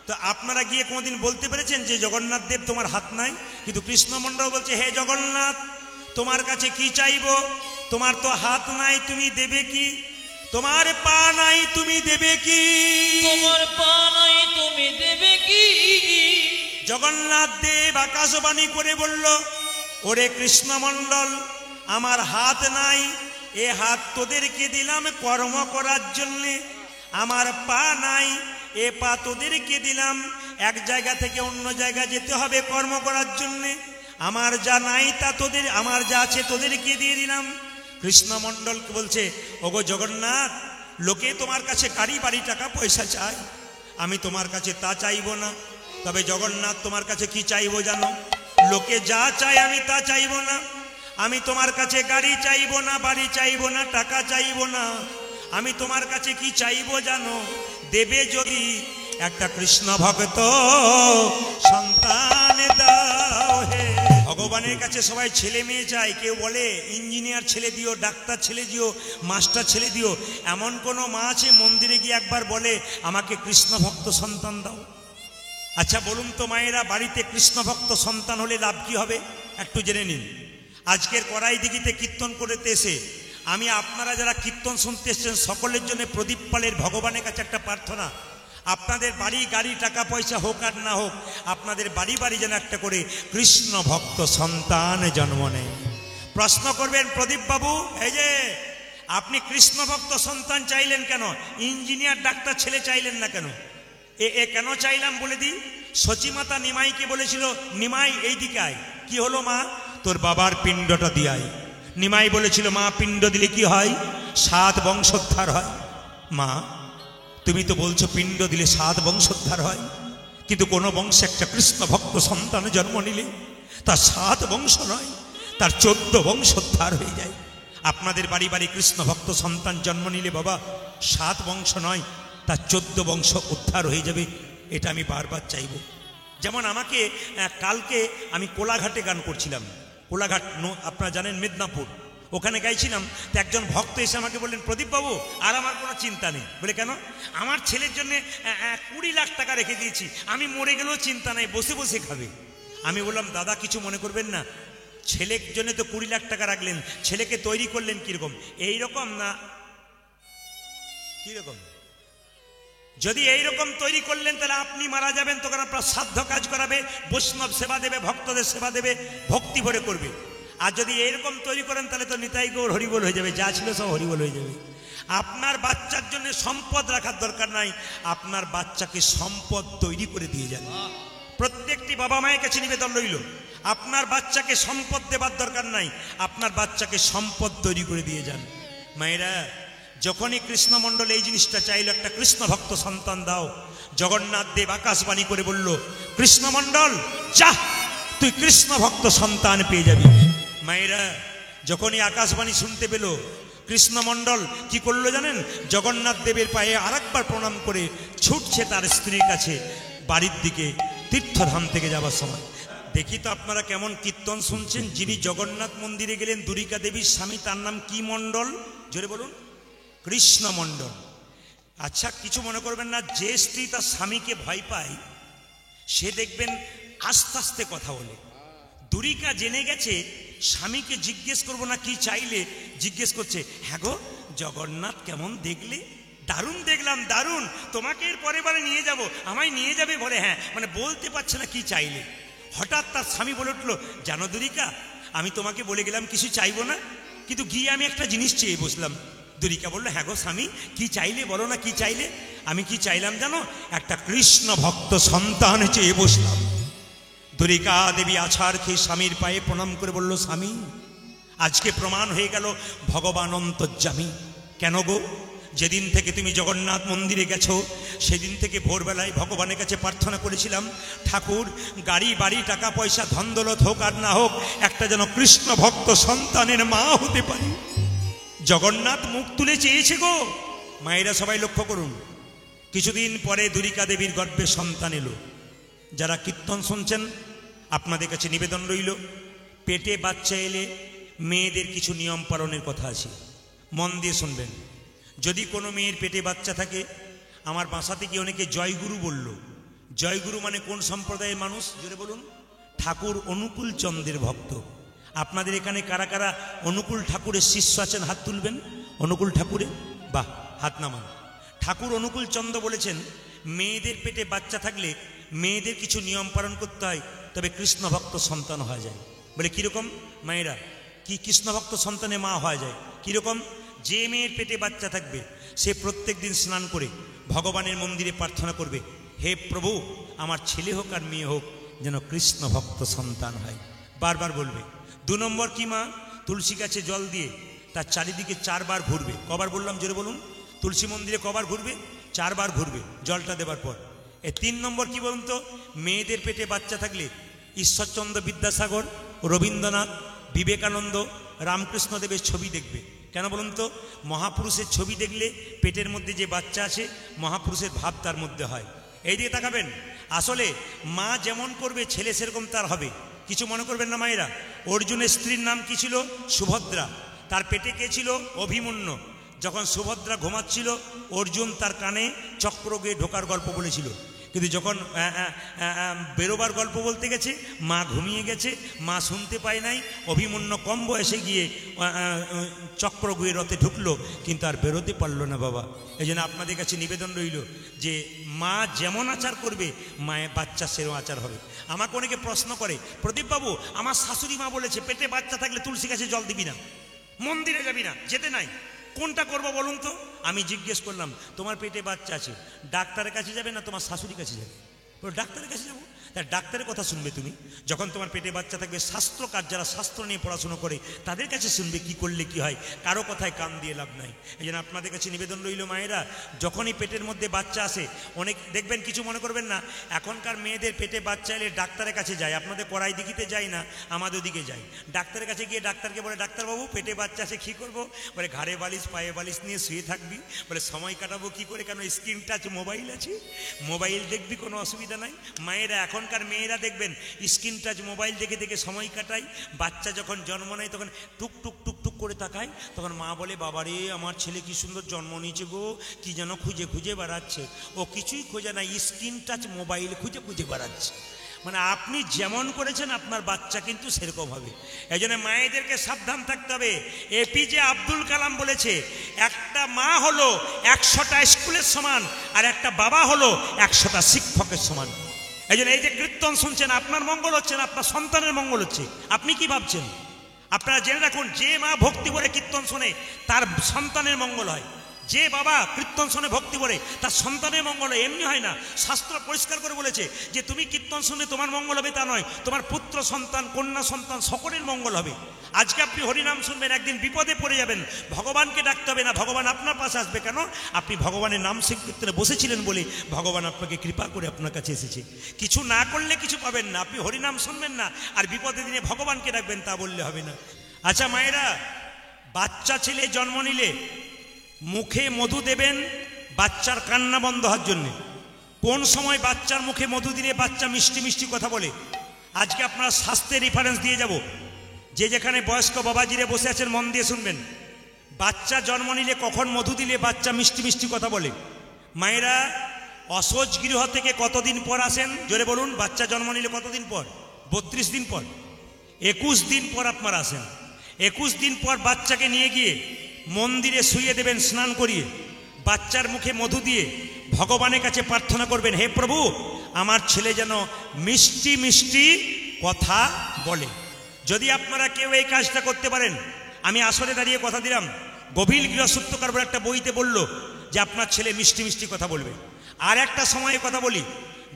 তো আপনারা গিয়ে কোনোদিন বলতে পেরেছেন যে জগন্নাথ দেব তোমার হাত নাই? কিন্তু কৃষ্ণমণ্ডল বলছে, হে জগন্নাথ, তোমার কাছে কি চাইবো? তোমার তো হাত নাই, তুমি দেবে কি? তোমার পা নাই, তুমি দেবে কি? তোমার পা নাই, তুমি দেবে কি? জগন্নাথ দেব আকাশবাণী করে বলল, ওরে কৃষ্ণমণ্ডল, আমার হাত নাই, এ হাত তোদেরকে দিলাম কর্ম করার জন্যে। আমার পা নাই, এ পা তোদেরকে দিলাম এক জায়গা থেকে অন্য জায়গা যেতে হবে কর্ম করার জন্যে। আমার যা নাই তা তোদের, আমার যা আছে তোদেরকে দিয়ে দিলাম। কৃষ্ণমণ্ডলকে বলছে, ওগো জগন্নাথ, লোকে তোমার কাছে গাড়ি বাড়ি টাকা পয়সা চায়, আমি তোমার কাছে তা চাইব না। তবে জগন্নাথ তোমার কাছে কি চাইবো জানো? লোকে যা চায় আমি তা চাইব না। আমি তোমার কাছে গাড়ি চাইব না, বাড়ি চাইব না, টাকা চাইব না। আমি তোমার কাছে কি চাইব জানো? দেবে যদি একটা কৃষ্ণ ভক্ত সন্তান দাও হে। ভগবানের কাছে সবাই ছেলে মেয়ে চায়। কেউ বলে ইঞ্জিনিয়ার ছেলে দিও, ডাক্তার ছেলে দিও, মাস্টার ছেলে দিও। এমন কোনো মা আছে মন্দিরে গিয়ে একবার বলে আমাকে কৃষ্ণ ভক্ত সন্তান দাও? আচ্ছা বলুন তো মায়েরা, বাড়িতে কৃষ্ণ ভক্ত সন্তান হলে লাভ কি হবে একটু জেনে নিন। আজকের কড়াই দিঘিতে কীর্তন করতে এসে আমি আপনারা যারা কীর্তন শুনতে এসছেন সকলের জন্য প্রদীপ পালের ভগবানের কাছে একটা প্রার্থনা, আপনাদের বাড়ি গাড়ি টাকা পয়সা হোক আর না হোক, আপনাদের বাড়ি বাড়ি যেন একটা করে কৃষ্ণ ভক্ত সন্তান জন্ম নেয়। প্রশ্ন করবেন প্রদীপ বাবু, এই যে আপনি কৃষ্ণ ভক্ত সন্তান চাইলেন কেন? ইঞ্জিনিয়ার ডাক্তার ছেলে চাইলেন না কেন? এ কেন চাইলাম বলে দিই। সচিমাতা নিমাইকে বলেছিল, নিমাই এই দিকে আয়। কি হলো মা? তোর বাবার পিণ্ডটা দিয়াই। নিমাই বলেছিল, মা পিণ্ড দিলে কি হয়? 7 বংশোদ্ধার হয়। মা তুমি তো বলছো পিণ্ড দিলে 7 বংশোদ্ধার হয়, কিন্তু কোন বংশে একটা কৃষ্ণ ভক্ত সন্তান জন্ম নিলে তার 7 বংশ নয়, তার 14 বংশোদ্ধার হয়ে যায়। আপনাদের বাড়ি বাড়ি কৃষ্ণ ভক্ত সন্তান জন্ম নিলে বাবা 7 বংশ নয়, তার 14 বংশ উদ্ধার হয়ে যাবে। এটা আমি বারবার চাইব। যেমন আমাকে কালকে আমি কোলাঘাটে গান করছিলাম। কোলাঘাট আপনারা জানেন মেদিনীপুর, ওখানে গাইছিলাম। তো একজন ভক্ত এসে আমাকে বললেন, প্রদীপ বাবু আর আমার কোনো চিন্তা নেই। বলে কেন? আমার ছেলের জন্য 20 লাখ টাকা রেখে দিয়েছি, আমি মরে গেলেও চিন্তা নেই, বসে বসে খাবে। আমি বললাম, দাদা কিছু মনে করবেন না, ছেলের জন্য তো 20 লাখ টাকা রাখলেন, ছেলেকে তৈরি করলেন কিরকম? এইরকম না কিরকম? যদি এইরকম তৈরি করলেন তাহলে আপনি মারা যাবেন, তখন আপনার সাধ্য কাজ করাবে, বৈষ্ণব সেবা দেবে, ভক্তদের সেবা দেবে, ভক্তি ভরে করবে। আর যদি এইরকম তৈরি করেন তাহলে তো নিতাই গৌর হরিবোল হয়ে যাবে, যা ছিল সব হরিবোল হয়ে যাবে। আপনার বাচ্চার জন্য সম্পদ রাখার দরকার নাই, আপনার বাচ্চাকে সম্পদ তৈরি করে দিয়ে যান। প্রত্যেকটি বাবা মায়ের কাছে নিবেদন রইল, আপনার বাচ্চাকে সম্পদ দেবার দরকার নাই, আপনার বাচ্চাকে সম্পদ তৈরি করে দিয়ে যান। মায়েরা, যখনই কৃষ্ণমণ্ডল এই জিনিসটা চাইল, একটা কৃষ্ণ ভক্ত সন্তান দাও, জগন্নাথ দেব আকাশবাণী করে বলল, কৃষ্ণমণ্ডল যা, তুই কৃষ্ণ ভক্ত সন্তান পেয়ে যাবি। মায়েরা, যখনই আকাশবাণী শুনতে পেল, কৃষ্ণমণ্ডল কি করলো জানেন? জগন্নাথ দেবের পায়ে আরেকবার প্রণাম করে ছুটছে তার স্ত্রীর কাছে বাড়ির দিকে, তীর্থধাম থেকে যাবার সময়। দেখি তো আপনারা কেমন কীর্তন শুনছেন। যিনি জগন্নাথ মন্দিরে গেলেন দুরিকা দেবীর স্বামী, তার নাম কি মণ্ডল? জোরে বলুন। কৃষ্ণ মণ্ডল। আচ্ছা কিছু মনে করবেন না, যে স্ত্রী তার স্বামীকে ভয় পায় সে দেখবেন আস্তে আস্তে কথা বলে। দুরিকা জেনে গেছে স্বামীকে জিজ্ঞেস করবো না কি চাইলে, জিজ্ঞেস করছে, হ্যাঁ গো জগন্নাথ কেমন দেখলে? দারুণ দেখলাম, দারুণ, তোমাকে এর পরের বারে নিয়ে যাব, আমায় নিয়ে যাবে? বলে হ্যাঁ। মানে বলতে পারছে না কি চাইলে। হঠাৎ তার স্বামী বলে উঠলো, জানো দুরিকা, আমি তোমাকে বলে গেলাম কিছু চাইবো না, কিন্তু গিয়ে আমি একটা জিনিস চেয়ে বসলাম। দুরিকা বললো, হ্যাঁ গো স্বামী কি চাইলে, বলো না কি চাইলে? আমি কি চাইলাম জানো? একটা কৃষ্ণ ভক্ত সন্তান চেয়ে বসলাম। দুরিকা দেবী আছাড় খেয়ে স্বামীর পায়ে প্রণাম করে বলল, স্বামী আজকে প্রমাণ হয়ে গেল ভগবান অন্তর্যামী। কেন গো? যেদিন থেকে তুমি জগন্নাথ মন্দিরে গেছো সেদিন থেকে ভোরবেলায় ভগবানের কাছে প্রার্থনা করেছিলাম, ঠাকুর গাড়ি বাড়ি টাকা পয়সা ধন দৌলত হোক আর না হোক, একটা যেন কৃষ্ণ ভক্ত সন্তানের মা হতে পারি। জগন্নাথ মুখ তুলে চেয়েছে গো। মায়েরা সবাই লক্ষ্য করুন, কিছুদিন পরে দুরিকা দেবীর গর্ভে সন্তান এলো। যারা কীর্তন শুনছেন আপনাদের কাছে নিবেদন রইল, পেটে বাচ্চা এলে মেয়েদের কিছু নিয়ম পালনের কথা আছে, মন দিয়ে শুনবেন। যদি কোনো মেয়ের পেটে বাচ্চা থাকে, আমার বাসাতে কি অনেকে জয়গুরু বলল। জয়গুরু মানে কোন সম্প্রদায়ের মানুষ? জোরে বলুন। ঠাকুর অনুকূল চন্দ্রের ভক্ত। আপনাদের এখানে কারা কারা অনুকূল ঠাকুরের শিষ্য আছেন? হাত তুলবেন। অনুকূল ঠাকুরে, বাহ, হাত নামান। ঠাকুর অনুকূল চন্দ্র বলেছেন, মেয়েদের পেটে বাচ্চা থাকলে মেয়েদের কিছু নিয়ম পালন করতে হয়, তবে কৃষ্ণ ভক্ত সন্তান হওয়া যায়। বলে কীরকম? মায়েরা, কি কৃষ্ণ ভক্ত সন্তানে মা হওয়া যায় কীরকম? যে মেয়ের পেটে বাচ্চা থাকবে সে প্রত্যেক দিন স্নান করে ভগবানের মন্দিরে প্রার্থনা করবে, হে প্রভু আমার ছেলে হোক আর মেয়ে হোক যেন কৃষ্ণ ভক্ত সন্তান হয়, বারবার বলবে। 2 নম্বর কি মা? তুলসী গাছে জল দিয়ে তার চারিদিকে 4 বার ঘুরবে। কবার বললাম জোরে বলুন? তুলসী মন্দিরে কবার ঘুরবে? 4 বার ঘুরবে জলটা দেবার পর। 3 নম্বর কি বলুন তো, মেয়েদের পেটে বাচ্চা থাকলে ঈশ্বরচন্দ্র বিদ্যাসাগর, রবীন্দ্রনাথ, বিবেকানন্দ, রামকৃষ্ণদেবের ছবি দেখবে। কেন বলুন তো? মহাপুরুষের ছবি দেখলে পেটের মধ্যে যে বাচ্চা আছে মহাপুরুষের ভাব তার মধ্যে হয়। এই দিকে তাকাবেন। আসলে মা যেমন করবে ছেলে সেরকম তার হবে, কিছু মনে করবেন না মায়েরা। অর্জুনের স্ত্রীর নাম কি ছিল? সুভদ্রা। তার পেটে কে ছিল? অভিমন্যু। যখন সুভদ্রা ঘুমাচ্ছিল অর্জুন তার কানে চক্র গিয়ে ঢোকার গল্প বলেছিল, কিন্তু যখন বেরোবার গল্প বলতে গেছে মা ঘুমিয়ে গেছে, মা শুনতে পায় নাই। অভিমন্যু কম বয়সে গিয়ে চক্র গিয়ে রথে ঢুকলো, কিন্তু আর বেরোতে পারলো না বাবা। এই জন্য আপনাদের কাছে নিবেদন রইল যে মা যেমন আচার করবে মায়ের বাচ্চা সেরকম আচার হবে। আমাকে অনেকে প্রশ্ন করে, প্রদীপবাবু আমার শাশুড়ি মা বলেছে পেটে বাচ্চা থাকলে তুলসী গাছে জল দিবি না, মন্দিরে যাবি না, যেতে নাই, কোনটা করবো বলুন তো? আমি জিজ্ঞেস করলাম, তোমার পেটে বাচ্চা আছে, ডাক্তারের কাছে যাবে না তোমার শাশুড়ির কাছে যাবে? ডাক্তারের কাছে যাবো। তা ডাক্তারের কথা শুনবে তুমি? যখন তোমার পেটে বাচ্চা থাকবে শাস্ত্রকার যারা শাস্ত্র নিয়ে পড়াশোনা করে তাদের কাছে শুনবে কি করলে কি হয়, কারো কথায় কান দিয়ে লাভ নাই। এই জন্য আপনাদের কাছে নিবেদন রইল মায়েরা, যখনই পেটের মধ্যে বাচ্চা আসে, অনেক দেখবেন, কিছু মনে করবেন না, এখনকার মেয়েদের পেটে বাচ্চা এলে ডাক্তারের কাছে যায়। আপনাদের কড়াই দিঘিতে যায় না, আমাদের দিকে যায়। ডাক্তারের কাছে গিয়ে ডাক্তারকে বলে, ডাক্তারবাবু পেটে বাচ্চা আসে কী করবো? বলে ঘাড়ে বালিশ পায়ে বালিশ নিয়ে শুয়ে থাকবি। বলে সময় কাটাবো কি করে? কেন স্ক্রিন টাচ মোবাইল আছে, মোবাইল দেখবি, কোনো অসুবিধা নাই। মায়েরা, এখনকার মেয়েরা দেখবেন স্ক্রিন টাচ মোবাইল দেখে দেখে সময় কাটায়। বাচ্চা যখন জন্ম নেয় তখন টুক টুক টুক টুক করে তাকায়, তখন মা বলে বাবারে আমার ছেলে কি সুন্দর জন্ম নিয়েছে গো, কি যেন খুঁজে খুঁজে বেড়াচ্ছে। ও কিছুই খোঁজে না, স্ক্রিন টাচ মোবাইল খুঁজে খুঁজে বেড়াচ্ছে। মানে আপনি যেমন করেছেন আপনার বাচ্চা কিন্তু সেরকম হবে। এই জন্য মায়েদেরকে সাবধান থাকতে হবে। এপিজে আব্দুল কালাম বলেছে, একটা মা হলো 100টা স্কুলের সমান, আর একটা বাবা হলো 100টা শিক্ষকের সমান। এই জন্য এই যে কীর্তন শুনছেন, আপনার মঙ্গল হচ্ছে না, আপনার সন্তানের মঙ্গল হচ্ছে। আপনি কি ভাবছেন? আপনারা জেনে রাখুন, যে মা ভক্তি করে কীর্তন শোনে তার সন্তানের মঙ্গল হয়। যে বাবা কীর্তন শুনে ভক্তি করে তার সন্তানের মঙ্গল হয়, এমনি হয় না। শাস্ত্র পরিষ্কার করে বলেছে যে তুমি কীর্তন শুনে তোমার মঙ্গল হবে তা নয়, তোমার পুত্র সন্তান কন্যা সন্তান সকলের মঙ্গল হবে। আজকে আপনি হরিনাম শুনবেন, একদিন বিপদে পড়ে যাবেন, ভগবানকে ডাকতে হবে না, ভগবান আপনার পাশে আসবে। কেন? আপনি ভগবানের নাম সংকীর্তনে বসেছিলেন বলে ভগবান আপনাকে কৃপা করে আপনার কাছে এসেছে। কিছু না করলে কিছু পাবেন না। আপনি হরিনাম শুনবেন না আর বিপদের দিনে ভগবানকে ডাকবেন, তা বললে হবে না। আচ্ছা মায়েরা, বাচ্চা ছেলে জন্ম নিলে মুখে মধু দেবেন বাচ্চার কান্না বন্ধ হওয়ার জন্যে। কোন সময় বাচ্চার মুখে মধু দিলে বাচ্চা মিষ্টি মিষ্টি কথা বলে? আজকে আপনারা স্বাস্থ্যের রেফারেন্স দিয়ে যাব। যে যেখানে বয়স্ক বাবাজিরে বসে আছেন মন দিয়ে শুনবেন। বাচ্চা জন্ম নিলে কখন মধু দিলে বাচ্চা মিষ্টি মিষ্টি কথা বলে? মায়েরা, অসহজ গৃহ থেকে কতদিন পর আসেন? জোরে বলুন। বাচ্চা জন্ম নিলে কতদিন পর? 32 দিন পর। 21 দিন পর আপনারা আসেন। 21 দিন পর বাচ্চাকে নিয়ে গিয়ে মন্দিরে শুইয়ে দেবেন স্নান করিয়ে, বাচ্চার মুখে মধু দিয়ে ভগবানের কাছে প্রার্থনা করবেন, হে প্রভু আমার ছেলে যেন মিষ্টি মিষ্টি কথা বলে। যদি আপনারা কেউ এই কাজটা করতে পারেন, আমি আসরে দাঁড়িয়ে কথা দিলাম, গভীর গৃহসূত্রকার বলে একটা বইতে বলল যে আপনার ছেলে মিষ্টি মিষ্টি কথা বলবে। আর একটা সময়ে কথা বলি,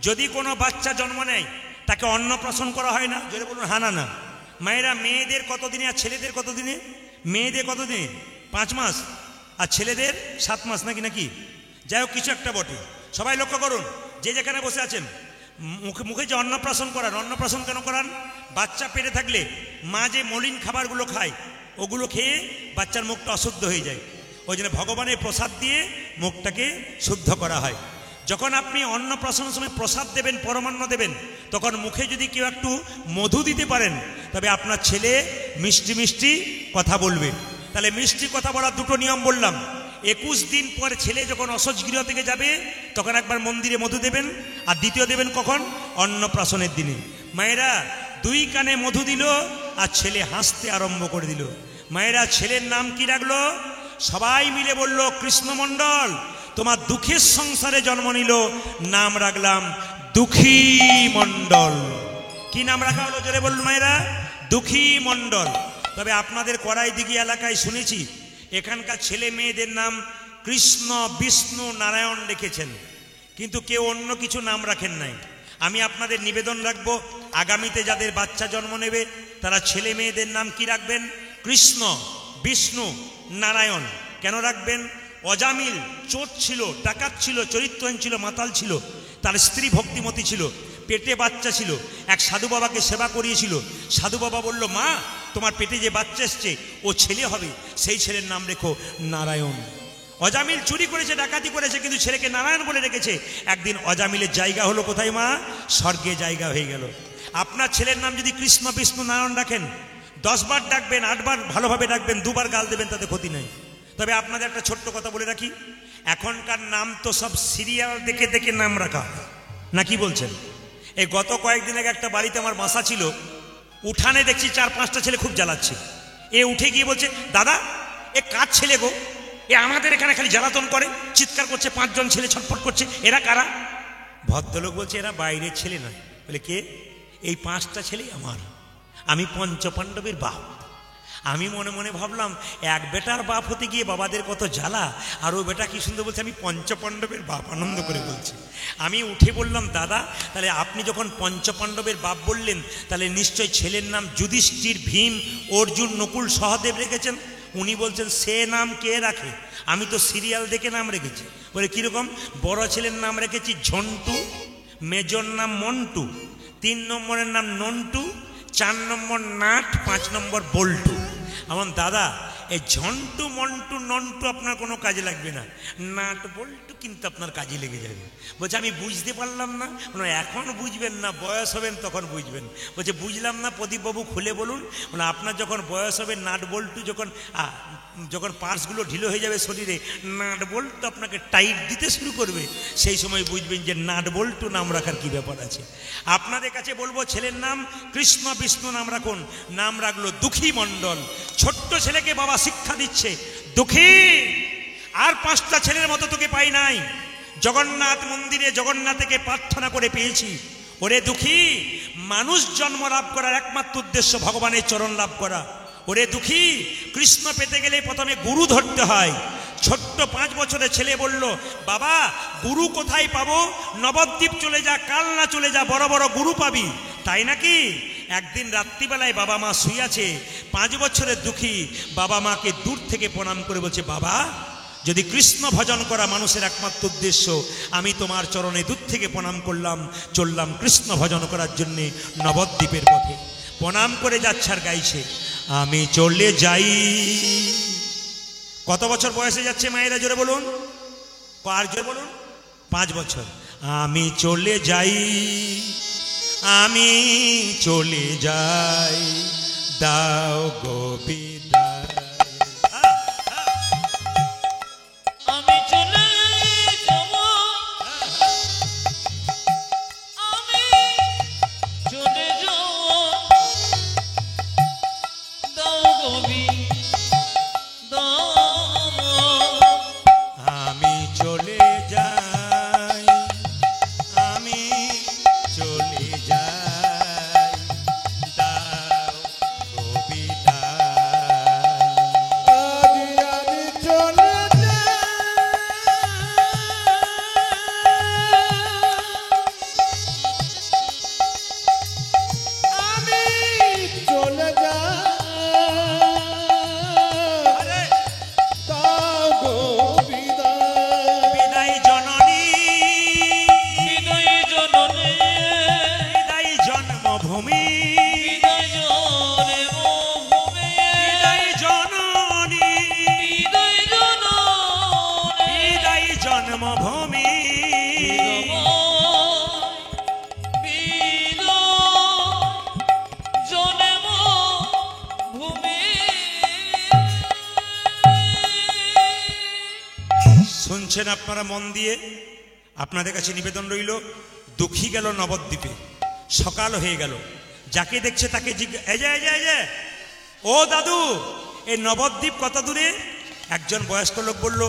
যদি কোনো বাচ্চা জন্ম নেয় তাকে অন্নপ্রাশন করা হয় না? যদি বলুন হ্যাঁ না না। মায়েরা, মেয়েদের কতদিনে আর ছেলেদের কতদিনে? মেয়েদের কতদিনে? 5 মাস, আর ছেলেদের 7 মাস নাকি নাকি যাই হোক কিছু একটা বটে। সবাই লক্ষ্য করুন, যে যেখানে বসে আছেন, মুখে মুখে যে অন্নপ্রাশন করান, অন্নপ্রাশন কেন করান? বাচ্চা পেটে থাকলে মা যে মলিন খাবারগুলো খায় ওগুলো খেয়ে বাচ্চার মুখটা অশুদ্ধ হয়ে যায়। ওই জন্য ভগবানের প্রসাদ দিয়ে মুখটাকে শুদ্ধ করা হয়। যখন আপনি অন্নপ্রাশনের সময় প্রসাদ দেবেন, পরমান্ন দেবেন, তখন মুখে যদি কেউ একটু মধু দিতে পারেন তবে আপনার ছেলে মিষ্টি মিষ্টি কথা বলবে। তাহলে মিষ্টি কথা বলার দুটো নিয়ম বললাম। 21 দিন পর ছেলে যখন অসহজ গৃহ থেকে যাবে তখন একবার মন্দিরে মধু দেবেন, আর দ্বিতীয় দেবেন কখন? অন্নপ্রাশনের দিনে। মায়েরা, 2 কানে মধু দিল আর ছেলে হাসতে আরম্ভ করে দিল। মায়েরা, ছেলের নাম কি রাখলো? সবাই মিলে বলল, কৃষ্ণমণ্ডল তোমার দুঃখের সংসারে জন্ম নিল, নাম রাখলাম দুঃখী মণ্ডল। কি নাম রাখা হলো? জোরে বলুন মায়েরা। দুঃখী মণ্ডল। তবে আপনাদের কড়াইদিঘি এলাকায় শুনেছি এখানকার ছেলে মেয়েদের নাম কৃষ্ণ, বিষ্ণু, নারায়ণ রেখেছেন, কিন্তু কেউ অন্য কিছু নাম রাখেন নাই। আমি আপনাদের নিবেদন রাখবো, আগামীতে যাদের বাচ্চা জন্ম নেবে তারা ছেলে মেয়েদের নাম কি রাখবেন? কৃষ্ণ, বিষ্ণু, নারায়ণ। কেন রাখবেন? অজামিল চোর ছিল, ডাকাত ছিল, চরিত্রহীন ছিল, মাতাল ছিল, তার স্ত্রী ভক্তিমতী ছিল, পেটে বাচ্চা ছিল, এক সাধু বাবাকে সেবা করিয়েছিল। সাধু বাবা বলল, মা তোমার পেটে যে বাচ্চা এসছে ও ছেলে হবে, সেই ছেলের নাম রেখো নারায়ণ। অজামিল চুরি করেছে, ডাকাতি করেছে, কিন্তু ছেলেকে নারায়ণ বলে রেখেছে। একদিন অজামিলের জায়গা হলো কোথায় মা? স্বর্গে জায়গা হয়ে গেল। আপনার ছেলের নাম যদি কৃষ্ণ বিষ্ণু নারায়ণ রাখেন, 10 বার ডাকবেন, 8 বার ভালোভাবে ডাকবেন, 2 বার গাল দেবেন, তাতে ক্ষতি নেই। তবে আপনাদের একটা ছোট্ট কথা বলে রাখি, এখনকার নাম তো সব সিরিয়াল দেখে দেখে নাম রাখা, না কি বলছেন? এই গত কয়েকদিন আগে একটা বাড়িতে আমার বাসা ছিল, উঠানে দেখছি 4-5টা ছেলে খুব জ্বালাচ্ছে। এ উঠে গিয়ে বলছে, দাদা এ কার ছেলে গো? এ আমাদের এখানে খালি জ্বালাতন করে, চিৎকার করছে, 5 জন ছেলে ছটফট করছে, এরা কারা? ভদ্রলোক বলছে, এরা বাইরের ছেলে নয়। বলে কে? এই 5টা ছেলেই আমার, আমি পঞ্চপাণ্ডবের বাপ। আমি মনে মনে ভাবলাম, এক বেটার বাপ হতে গিয়ে বাবাদের কত জ্বালা, আর ও বেটা কি সুন্দর বলছে আমি পঞ্চপাণ্ডবের বাপ, আনন্দ করে বলছে। আমি উঠে বললাম, দাদা তাহলে আপনি যখন পঞ্চপাণ্ডবের বাপ বললেন, তাহলে নিশ্চয় ছেলের নাম যুধিষ্ঠির, ভীম, অর্জুন, নকুল, সহদেব রেখেছেন। উনি বলছেন, সে নাম কে রাখে? আমি তো সিরিয়াল দেখে নাম রেখেছি। বলে কীরকম? বড় ছেলের নাম রেখেছি ঝন্টু, মেজর নাম মন্টু, 3 নম্বরের নাম নন্টু, 4 নম্বর নাট, 5 নম্বর বল্টু। আমার দাদা এই ঝন্টু মন্টু নন্টু আপনার কোনো কাজে লাগবে না, নাট বল্টু কিন্তু আপনার কাজে লেগে যাবে। বলছে আমি বুঝতে পারলাম না। মানে এখন বুঝবেন না, বয়স হবেন তখন বুঝবেন। বলছে বুঝলাম না প্রদীপবাবু, খুলে বলুন। মানে আপনার যখন বয়স হবে, নাট বল্টু যখন পার্টসগুলো ঢিলো হয়ে যাবে শরীরে, নাট বল্টু আপনাকে টাইট দিতে শুরু করবে, সেই সময় বুঝবেন যে নাট বল্টু নাম রাখার কি ব্যাপার আছে। আপনাদের কাছে বলবো, ছেলের নাম কৃষ্ণ বিষ্ণু নাম রাখুন। নাম রাখলো দুঃখী মণ্ডল। ছোট্ট ছেলেকে বাবা শিক্ষা দিচ্ছে, দুঃখী, আর 5টা ছেলের মতো তোকে পাই নাই, জগন্নাথ মন্দিরে জগন্নাথকে প্রার্থনা করে পেয়েছি। ওরে দুঃখী, মানুষ জন্ম লাভ করার একমাত্র উদ্দেশ্য ভগবানের চরণ লাভ করা। ওরে দুঃখী, কৃষ্ণ পেতে গেলে প্রথমে গুরু ধরতে হয়। ছোট্ট 5 বছরের ছেলে বলল, বাবা গুরু কোথায় পাবো? নবদ্বীপ চলে যা, কালনা চলে যা, বড় বড় গুরু পাবি। তাই নাকি? একদিন রাত্রিবেলায় বাবা মা শুয়ে আছে, 5 বছরের দুঃখী বাবা মাকে দূর থেকে প্রণাম করে বলছে, বাবা যদি কৃষ্ণ ভজন করা মানুষের একমাত্র উদ্দেশ্য, আমি তোমার চরণে দূর থেকে প্রণাম করলাম, চললাম কৃষ্ণ ভজন করার জন্যে নবদ্বীপের পথে। প্রণাম করে যাচ্ছে আর গাইছে, আমি চলে যাই। কত বছর বয়সে যাচ্ছে মায়েরা? জোরে বলুন, আর জোরে বলুন। 5 বছর। আমি চলে যাই, আমি চলে যাই, দাও গো বিদায়। আমি চলে যাব, আমি চলে যাব, দাও গো বিদায়। আমি চলে যাই, আমি চলে যাই, দাও গো বিদায়। আমি চলে যাই, আমি চলে যাই, দাও গো বিদায়। বিদায় জননী, বিদায় জননী, বিদায় জন্মভূমি, বিদায় জন্মভূমি, বিদায় জননী, বিদায় জননী, বিদায় জন্মভূমি। শুনছেন আপনারা মন দিয়ে? আপনাদের কাছে নিবেদন রইল, দুঃখী গেল নবদ্বীপে, সকাল হয়ে গেল, যাকে দেখছে তাকে ও দাদু এই নবদ্বীপ কত দূরে? একজন বয়স্ক লোক বলল,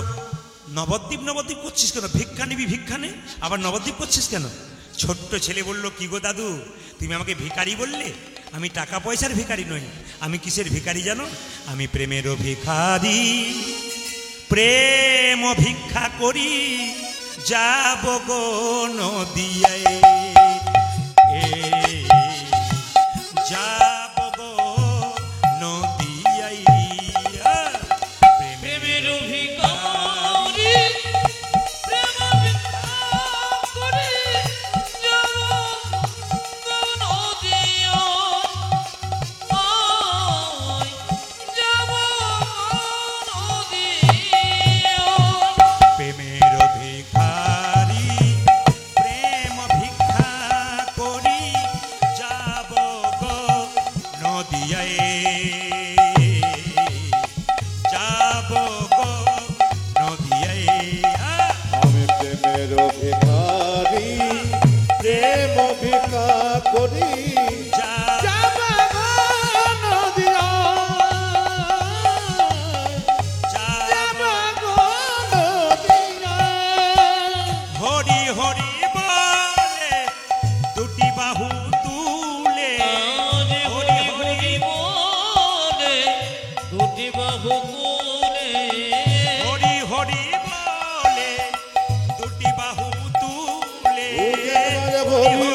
নবদ্বীপ নবদ্বীপ করছিস কেন? ভিক্ষা নিবি, ভিক্ষা নে, আবার নবদ্বীপ করছিস কেন? ছোট্ট ছেলে বলল, কি গো দাদু, তুমি আমাকে ভিখারি বললে? আমি টাকা পয়সার ভিখারি নই, আমি কিসের ভিখারি জানো? আমি প্রেমেরও ভিখারি, প্রেম ভিক্ষা করি, যাব গো নদিয়ায়, যাব গো নদিয়ায়, প্রেমের ভিখারি,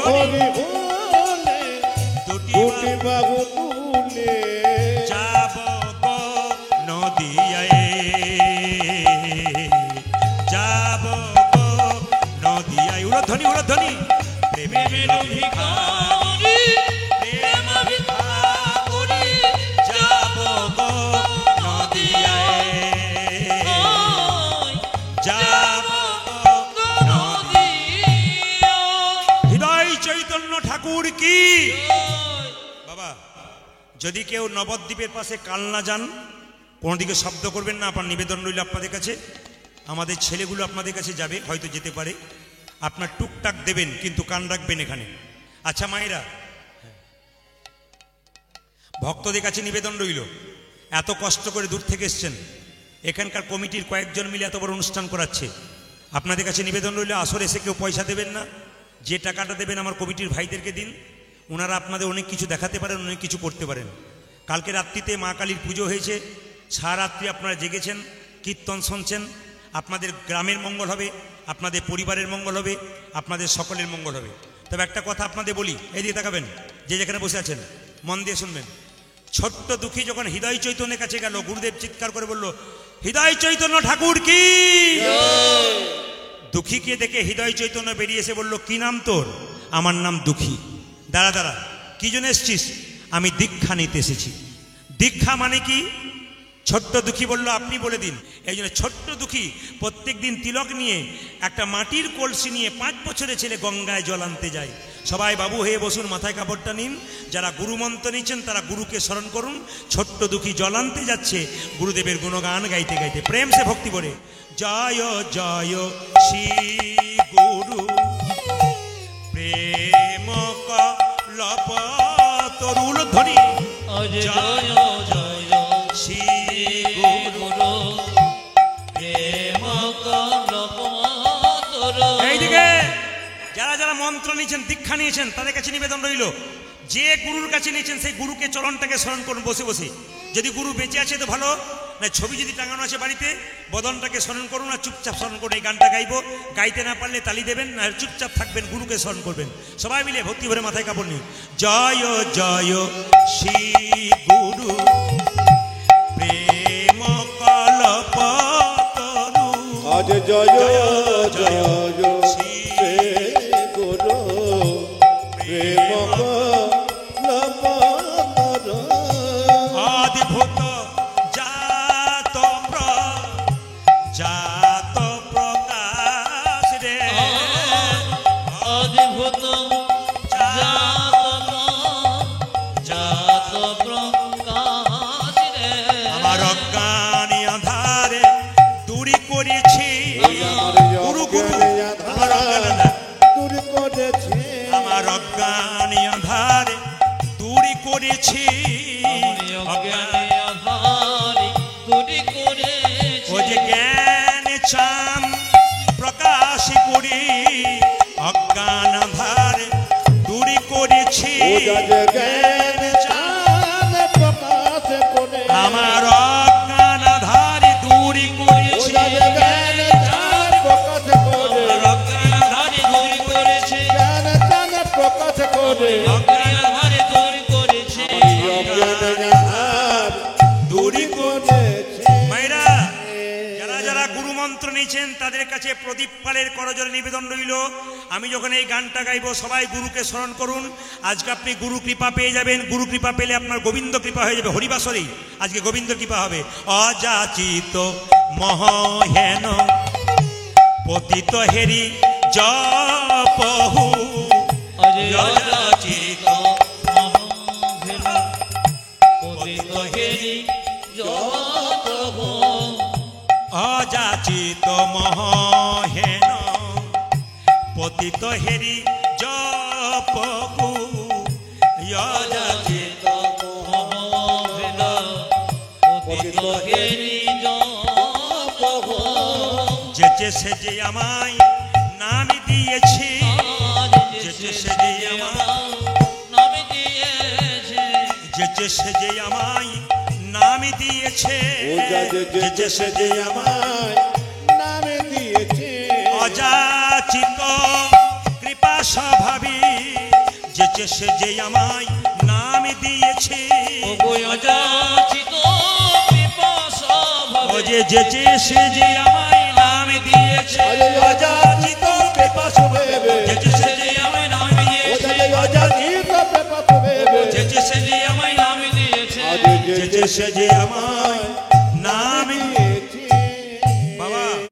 হরি বলে দুটি দুটি বাহু তুলে যাব গো নদিয়ায়, যাব গো নদিয়ায়। উলধ্বনি উলধ্বনি। প্রেমের ভিখারি, প্রেম ভিখারি, যাব গো নদিয়ায়, যাব গো নদিয়ায়। হৃদয় চৈতন্য ঠাকুর কি। বাবা, যদি কেউ নবদ্বীপের পাশে কালনা যান, কোনো দিকে শব্দ করবেন না। আপনার নিবেদন রইল আপনাদের কাছে, আমাদের ছেলেগুলো আপনাদের কাছে যাবে, হয়তো যেতে পারে। আপনার টুকটাক দেবেন, কিন্তু কান রাখবেন এখানে। আচ্ছা মায়েরা, ভক্তদের কাছে নিবেদন রইল, এত কষ্ট করে দূর থেকে এসছেন, এখানকার কমিটির কয়েকজন মিলে এত বড় অনুষ্ঠান করাচ্ছে। আপনাদের কাছে নিবেদন রইল, আসরে এসে কেউ পয়সা দেবেন না। যে টাকাটা দেবেন আমার কমিটির ভাইদেরকে দিন। ওনারা আপনাদের অনেক কিছু দেখাতে পারেন, অনেক কিছু করতে পারেন। কালকে রাত্রিতে মা কালীর পুজো হয়েছে, সারা রাত্রি আপনারা জেগেছেন, কীর্তন শুনছেন। আপনাদের গ্রামের মঙ্গল হবে, আপনাদের পরিবারের মঙ্গল হবে, আপনাদের সকলের মঙ্গল হবে। তবে একটা কথা আপনাদের বলি, এই দিকে তাকাবেন, যে যেখানে বসে আছেন মন দিয়ে শুনবেন। ছোট্ট দুঃখী যখন হৃদয় চৈতন্যের কাছে গেল, গুরুদেব চিৎকার করে বলল, হৃদয় চৈতন্য ঠাকুর কি। দুঃখীকে দেখে হৃদয় চৈতন্য বেরিয়ে এসে বলল, কি নাম তোর? আমার নাম দুঃখী। দাঁড়া দাঁড়া, কি জন্য এসছিস? আমি দীক্ষা নিতে এসেছি। দীক্ষা মানে কি? ছোট্ট দুঃখী বলল, আপনি বলে দিন। এই জন্য ছোট্ট দুঃখী প্রত্যেক দিন তিলক নিয়ে একটা মাটির কলসি নিয়ে 5 বছরের ছেলে গঙ্গায় জল আনতে যায়। সবাই বাবু হয়ে বসুন, মাথায় কাপড়টা নিন। যারা গুরু মন্ত্র নিচ্ছেন তারা গুরুকে স্মরণ করুন। ছোট্ট দুঃখী জল আনতে যাচ্ছে গুরুদেবের গুণগান গাইতে গাইতে, প্রেম সে ভক্তি করে। জয় জয় শ্রী গুরু প্রেম কলপ তরুল ধ্বনি। জয় জয় শ্রী গুরু প্রেম কলপতরু। এইদিকে যারা যারা মন্ত্র নিয়েছেন, দীক্ষা নিয়েছেন, তাদের কাছে নিবেদন রইল, যে গুরুর কাছে নিয়েছেন সেই গুরুকে চরণটাকে স্মরণ করুন বসে বসে। যদি গুরু বেঁচে আছে তো ভালো, না ছবি যদি টাঙানো আছে বাড়িতে, বদনটাকে স্মরণ করুন আর চুপচাপ স্মরণ করুন। এই গানটা গাইবো, গাইতে না পারলে তালি দেবেন, আর চুপচাপ থাকবেন, গুরুকে স্মরণ করবেন। সবাই মিলে ভক্তি ভরে মাথায় কাপড় নিন। জয় জয় শ্রী গুরু প্রেম কলপতরু। আজ জয় জয় শ্রী গুরু প্রেম কলপতরু। অদ্ভুত জাত প্রকাশ রে, অদ্ভুত জাত প্রকাশ রে। আমার অজ্ঞানী আধারে দূরি করেছি। গুরু গুরু আমার অজ্ঞান, দূর করেছে আমার অজ্ঞানী আধারে দূরি করেছি। অজ্ঞানে আধারি দূরি করেছে। ও যে জ্ঞান চাম প্রকাশ করি, অজ্ঞান আধারে দূরি করেছি। ও যজ জ্ঞান চান প্রকাশ করে আমার অজ্ঞান আধারে দূরি ও করেছি। যজ জ্ঞান চান প্রকাশ করে আমার অজ্ঞান আধারি দূরি করেছে। জ্ঞান চান প্রকাশ করে অজ্ঞান আধারি দূরি করেছে। অজ্ঞান আধার দূরি করেছে। মায়েরা, যারা যারা গুরু মন্ত্র নিয়েছেন তাদের কাছে প্রদীপ পালের করজোড়ে নিবেদন রইল, আমি যখন এই গানটা গাইবো সবাই গুরুকে স্মরণ করুন। আজকে আপনি গুরু কৃপা পেয়ে যাবেন। গুরু কৃপা পেলে আপনার গোবিন্দ কৃপা হয়ে যাবে। হরিবাসরেই আজকে গোবিন্দ কৃপা হবে। অযাচিত মহেন পতিত হেরি জপহু। অযাচিত মহাভেল পতিত হেরি যতহ। অযাচিত মহেন পতিত হেরি জপহু। অযাচিত মহাভেল পতিত হেরি যতহ। যেচে সে যে আমায় নাম দিয়েছি, যেচে সে যে আমায়, নামে দিয়েছে। যেচে সে যে আমায় নাম দিয়েছে, ও যজ যেচে সে যে আমায় নামে দিয়েছে। অযাচিত কৃপা স্বভাবী যেচে সে যে আমায় নাম দিয়েছে ও গো অযাচিত পিপাসা ও ভাবে যে যেচে সে যে আমায় নাম দিয়েছে অযাচিত পেপাস ভেবে যেচে সে যে আমায় নাম দিয়েছে অজাচিত পেপাস ভেবে যেচে সে যে আমায় নাম দিয়েছে যেচে সে যে আমায়